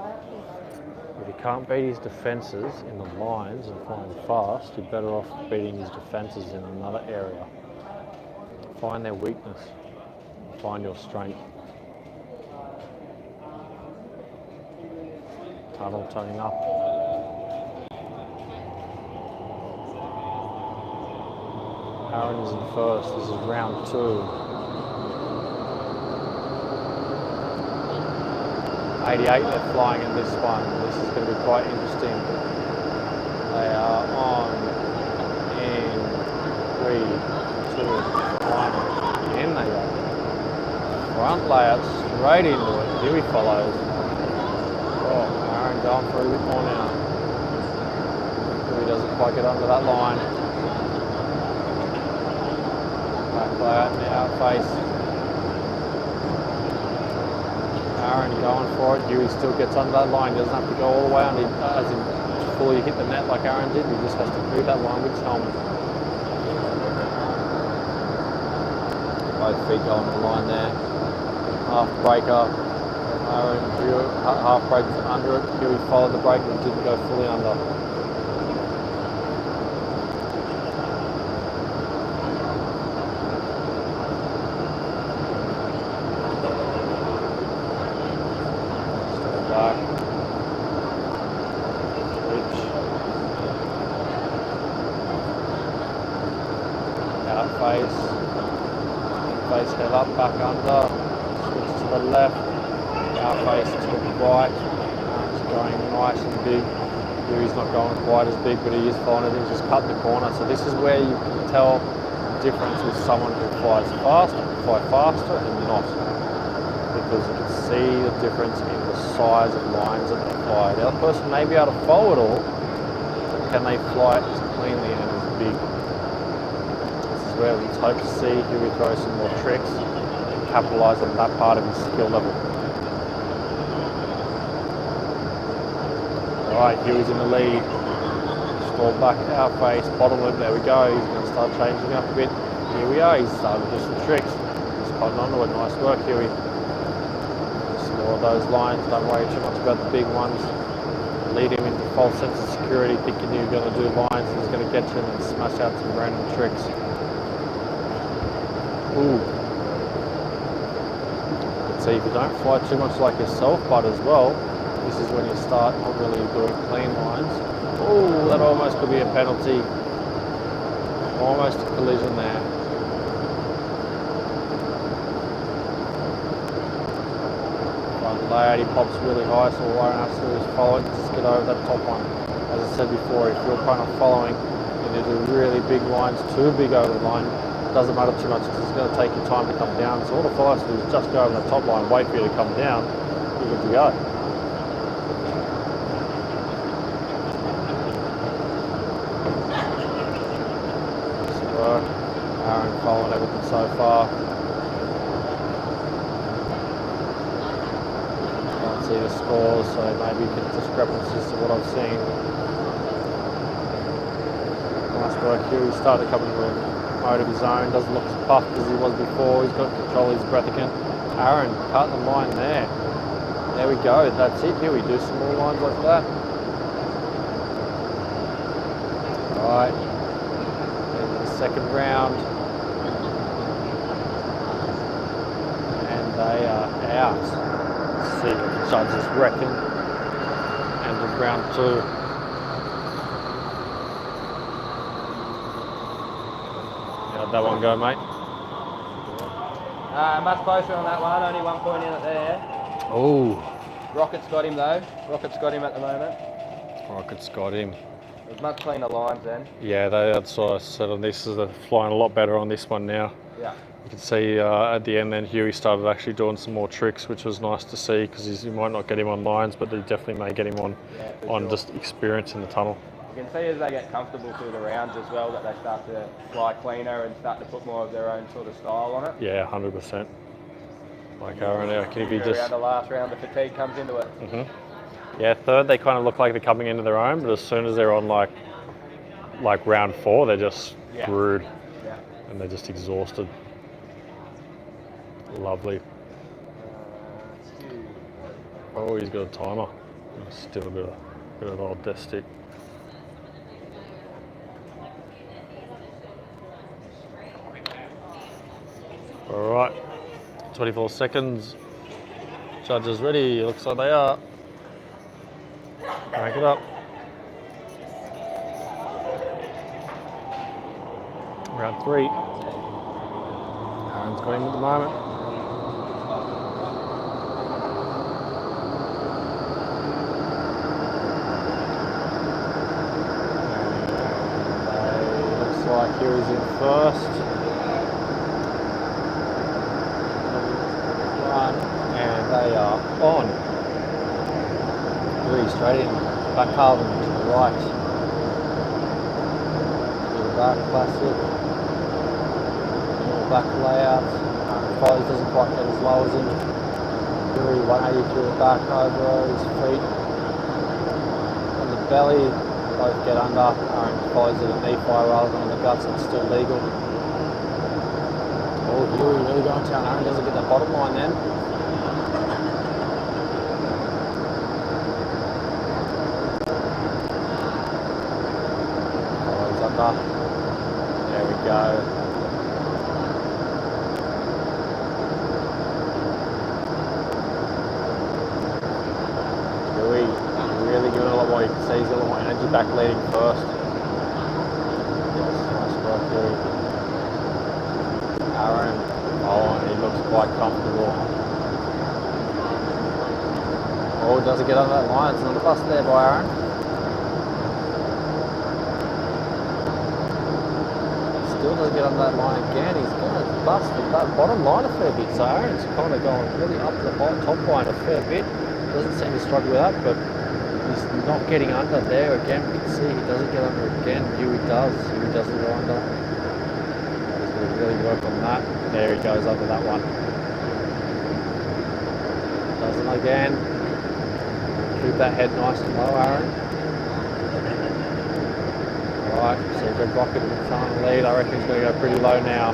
Speaker 4: If he can't beat his defences in the lines and flying fast, you're better off beating his defences in another area. Find their weakness, find your strength. Tunnel turning up. Aaron is in first, this is round 2. 88 they're flying in this one. This is going to be quite interesting. They are on in 3, 2, 1. In they go. Front layout straight into it. Huey follows. Oh, Aaron going for a bit more now. Huey doesn't quite get under that line. Back layout in the outface. Aaron going for it. Huey still gets under that line. He doesn't have to go all the way under, as in fully hit the net like Aaron did. He just has to move that line with his helmet. Both feet going on the line there. Half breaker. Aaron, half breaker's under it. Huey followed the breaker and didn't go fully under. Face head up, back under, switch to the left, out face to the right. It's going nice and big. Huey's not going quite as big, but he is following it. He's just cut the corner. So this is where you can tell the difference with someone who flies fast, fly faster, and not. Because you can see the difference in the size of lines that they fly. The other person may be able to follow it all, but can they fly it as cleanly and as big? Where we hope to see Huey throw some more tricks and capitalise on that part of his skill level. Alright, Huey's in the lead. Stall back, outface, bottom loop, there we go. He's going to start changing up a bit. Here we are, he's starting to do some tricks. He's cutting onto it, nice work Huey. Just more of those lines, don't worry too much about the big ones. Lead him into false sense of security, thinking you're going to do lines, he's going to get you and smash out some random tricks. Ooh. It's see if you don't fly too much like yourself, but as well, this is when you start not really doing clean lines. Oh, that almost could be a penalty. Almost a collision there. Front layout, he pops really high, so all Aaron has to do is follow it, just get over that top one. As I said before, if you're kind of following and you do really big lines, too big over the line, it doesn't matter too much because it's going to take you time to come down. So all the follow has to do is just go over the top line, wait for you to come down, you're good to go. Aaron following everything so far. Can't see the scores, so maybe discrepancies to what I've seen. Nice work here. He's started coming into a mode of his own. Doesn't look as puffed as he was before. He's got control of his breath again. Aaron cutting the line there. There we go. That's it. Here we do some more lines like that. Right. Into the second round. They are out. Let's see what the judges reckon. End of round 2. How'd that one go, mate?
Speaker 5: Much closer on that one, only 1 point in it there.
Speaker 4: Oh.
Speaker 5: Rocket's got him though. Rocket's got him at the moment.
Speaker 4: Rocket's got him.
Speaker 5: There's much cleaner lines then.
Speaker 4: Yeah, that's what I said on this. They're flying a lot better on this one now.
Speaker 5: Yeah.
Speaker 4: You can see at the end then Huey started actually doing some more tricks, which was nice to see because you might not get him on lines, but you definitely may get him on
Speaker 5: sure.
Speaker 4: Just experience in the tunnel.
Speaker 5: You can see as they get comfortable through the rounds as well that they start to fly cleaner and start to put more of their own sort of style on it.
Speaker 4: Yeah, 100%. Like Aaron, can he be just...
Speaker 5: Around the last round, the fatigue comes into it.
Speaker 4: Yeah, third they kind of look like they're coming into their own, but as soon as they're on like round 4, they're just screwed and they're just exhausted. Lovely. Oh, he's got a timer. Still a bit of an old death stick. All right, 24 seconds. Judges ready. Looks like they are. Crank it up. Round 3. Aaron's got him at the moment. Like here is in first. And they are on. 3 straight in. Back Calvin to the right. To the back classic. More back layout. Follows doesn't quite get as low as him. Very 180 to the back over his feet. On the belly. Both get under, Aaron follows it at knee fire rather than on the guts, it's still legal. Oh, Huey really going to town. Aaron doesn't get that bottom line then. Follows under. There we go. Huey. Really giving it a lot more. You can see he's got a lot more energy back leading first. Yes, nice work here. Aaron, and he looks quite comfortable. Oh, does it get on that line? It's not a bust there by Aaron. Still doesn't get on that line again. He's going to bust that bottom line a fair bit. So Aaron's kind of going really up the top line a fair bit. Doesn't seem to struggle with that, but he's not getting under there again. We can see he doesn't get under again. Huey does. Huey doesn't go under. He's going to really work on that. There he goes under that one. Doesn't again. Keep that head nice and low, Aaron. Alright, so Red Rocket in front of the lead. I reckon he's going to go pretty low now.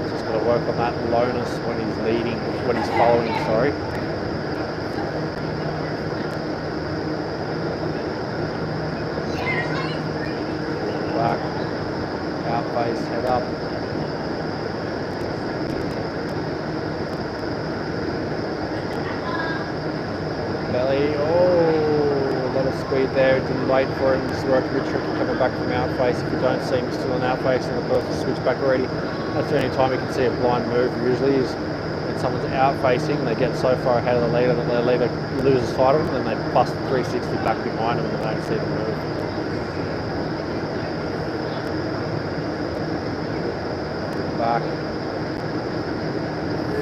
Speaker 4: Just got to work on that lowness when he's leading, when he's following, sorry. Back, out face, head up. belly. Oh, a lot of speed there. Didn't wait for him. This is where it can be tricky coming back from outface. If you don't see him still on outface and the person switched back already, that's the only time you can see a blind move. Usually is when someone's outfacing, they get so far ahead of the leader that the leader loses sight of them, and then they bust 360 back behind them and they don't see the move. Back.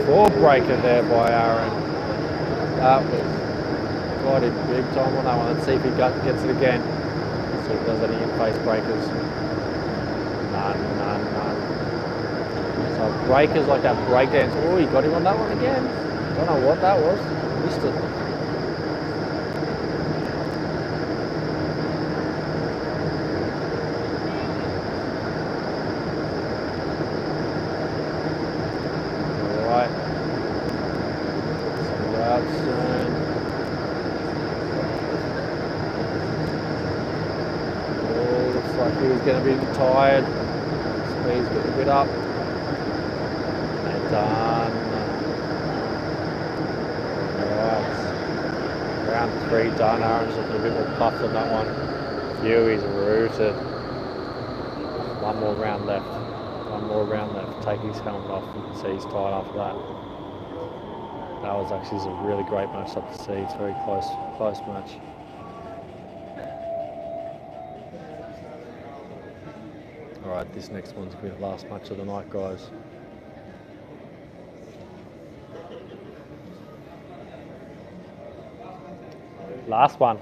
Speaker 4: 4 breaker there by Aaron. That was bloody big time on that one. Let's see if he gets it again. Let's see if there's any in-face breakers. None. So breakers like that breakdance. Oh, he got him on that one again. Don't know what that was. Missed it. Going to be tired. Speed's getting a bit up. And done. Right. Round 3 done. Aaron's looking a bit more puffed on that one. Huey's rooted. One more round left. Take his helmet off. You can see he's tired after that. That was actually a really great match up to see. It's a very close match. Alright, this next one's going to be the last match of the night, guys. Last one.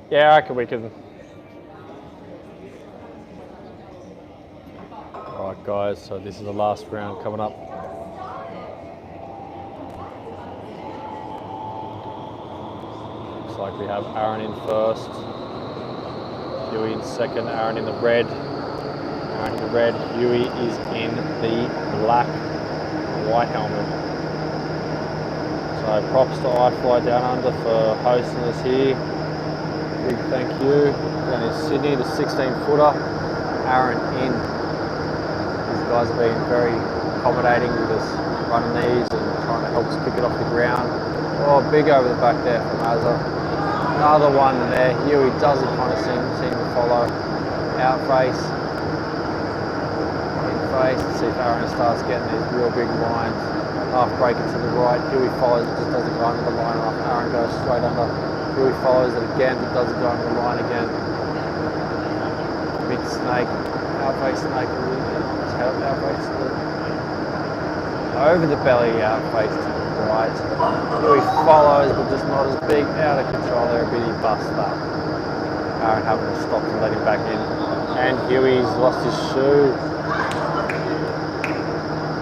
Speaker 4: Yeah, I reckon we can. Alright guys, so this is the last round coming up. Looks like we have Aaron in first, Huey in second, Aaron in the red. Aaron in the red, Huey is in the black white helmet. So props to iFly Downunder for hosting us here. Big thank you. Down in Sydney, the 16-footer, Aaron in. These guys have been very accommodating with us running these and trying to help us kick it off the ground. Oh, big over the back there from Azza. Another one there. Huey doesn't kind of seem to follow. Out face. In face. Let's see if Aaron starts getting these real big lines. Half breaker to the right. Huey follows it, just doesn't go under the line enough. Aaron goes straight under. Huey follows it again, but doesn't go under the line again. Big snake. Outface snake. Outface over the belly, outface to the right. Huey follows, but just not as big. Out of control there, a bit he busts that. Aaron having to stop to let him back in. And Huey's lost his shoe.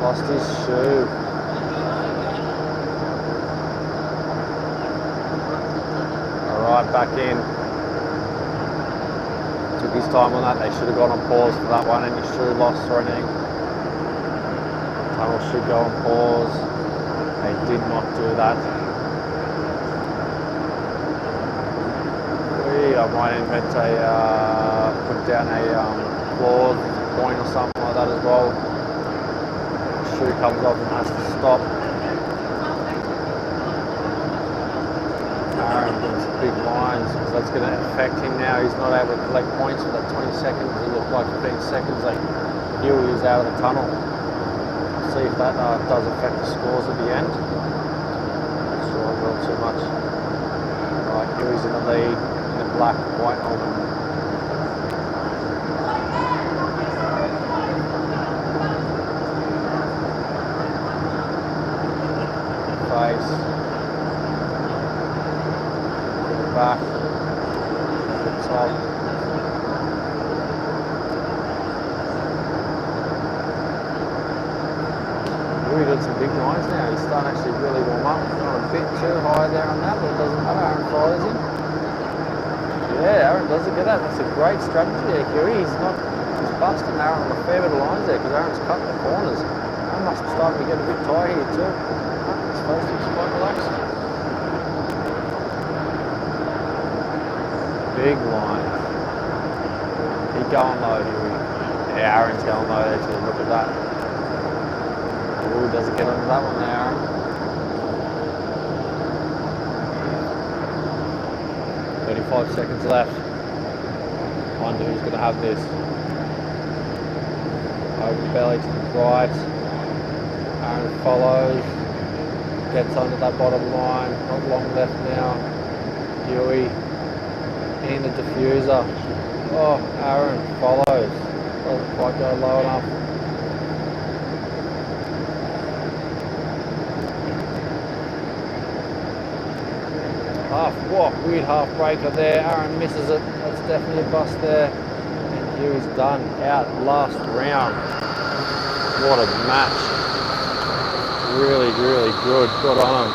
Speaker 4: Lost his shoe. Alright, back in. Took his time on that. They should have gone on pause for that one. Any shoe loss or anything. Tunnel should go on pause. They did not do that. I might invent put down a clause, point or something like that as well. The shoe comes off and has to stop. Aaron doing some big lines because that's going to affect him now. He's not able to collect points for that 20 seconds. It looked like 15 seconds. Like Huey is out of the tunnel. See if that does affect the scores at the end. Not sure I will too much. Right, Huey's in the lead. Black, white helmet. Face. Back. Top. Huey did some big lines now. He's starting to actually really warm up. Not a bit too high there on that, but it doesn't matter. Aaron follows him. Yeah, Aaron doesn't get that. That's a great strategy there, Huey. He's busting Aaron on a fair bit of lines there because Aaron's cutting the corners. Aaron must be starting to get a bit tired here too. He's supposed to be quite relaxed. Big lines. Keep going low here. Yeah, Aaron's going low there too. Look at that. Ooh, doesn't get onto that one there, Aaron. 35 seconds left. Wonder who's going to have this. Open belly to the right. Aaron follows. Gets under that bottom line. Not long left now. Huey in the diffuser. Oh, Aaron follows. Doesn't quite go low enough. Weird half breaker there. Aaron misses it. That's definitely a bust there. And Huey's done. Out last round. What a match. Really, really good. Good on him.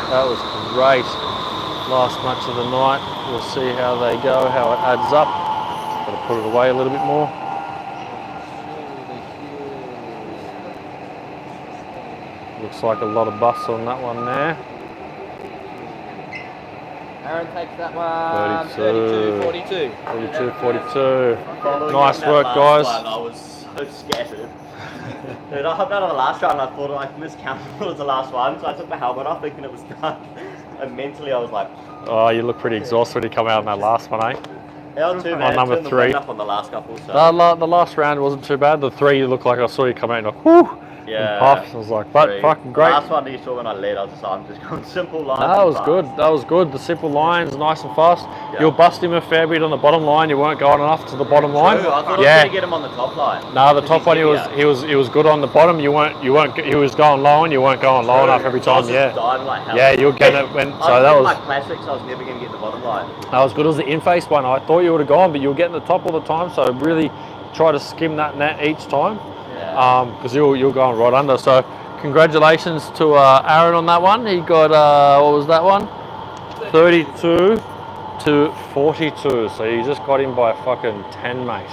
Speaker 4: That was great. Last match of the night. We'll see how they go, how it adds up. Got to put it away a little bit more. Looks like a lot of busts on that one there.
Speaker 5: Aaron takes that one.
Speaker 4: 32.
Speaker 5: 42.
Speaker 4: 42. Nice work, guys.
Speaker 2: I was so scattered. Dude, I hopped out on the last round and I thought I miscounted it was the last one, so I took my helmet off thinking it was done. And mentally I was like...
Speaker 4: Oh, you look pretty exhausted when you come out in that last one, eh?
Speaker 2: Yeah, I was too bad.
Speaker 4: number 3.
Speaker 2: Up on the last couple, so.
Speaker 4: The last round wasn't too bad. The 3, you looked like I saw you come out and like, whoo!
Speaker 2: Yeah.
Speaker 4: And puff. I was like, but fucking great.
Speaker 2: The last one that you saw when I led, I was just like, I'm just going simple lines.
Speaker 4: No, that was good. That was good. The simple lines, nice and fast.
Speaker 2: Yeah.
Speaker 4: You were busting him a fair bit on the bottom line. You weren't going enough to the bottom line.
Speaker 2: True. I thought I was going to get him on the top line.
Speaker 4: No, the top one he was good on the bottom. He was going low and you weren't going low enough every time. Yeah, you were getting it when. So that was
Speaker 2: like classics. I was never going to get the bottom line.
Speaker 4: That was good. It was the in-face one. I thought you would have gone, but you were getting the top all the time. So really try to skim that net each time, because you're going right under. So congratulations to Aaron on that one. He got what was that one? 32 to 42. So you just got him by a fucking 10, mate.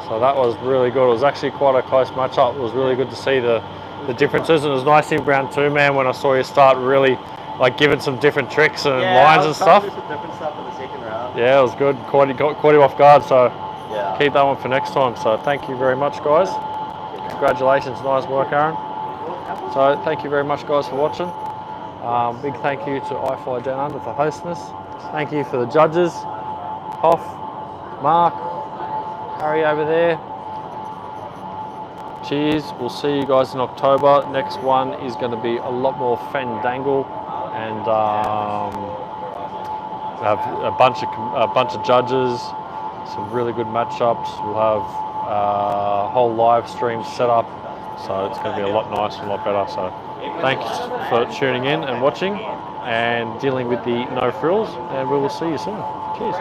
Speaker 4: So that was really good. It was actually quite a close match-up. It was really good to see the differences, and it was nice in round 2, man, when I saw you start really like giving some different tricks and lines and stuff.
Speaker 2: Do some different stuff in the second round.
Speaker 4: Yeah, it was good. Caught him off guard, so
Speaker 2: Yeah.
Speaker 4: keep that one for next time. So thank you very much, guys. Congratulations, nice work, Aaron. So thank you very much, guys, for watching. Big thank you to iFly Down Under for hosting us. Thank you for the judges, Hoff, Mark, Harry over there. Cheers. We'll see you guys in October. Next one is going to be a lot more fandangle, and we'll have a bunch of judges, some really good matchups. We'll have a whole live stream set up, so it's going to be a lot nicer and a lot better. So thanks for tuning in and watching and dealing with the no frills, and we will see you soon. Cheers.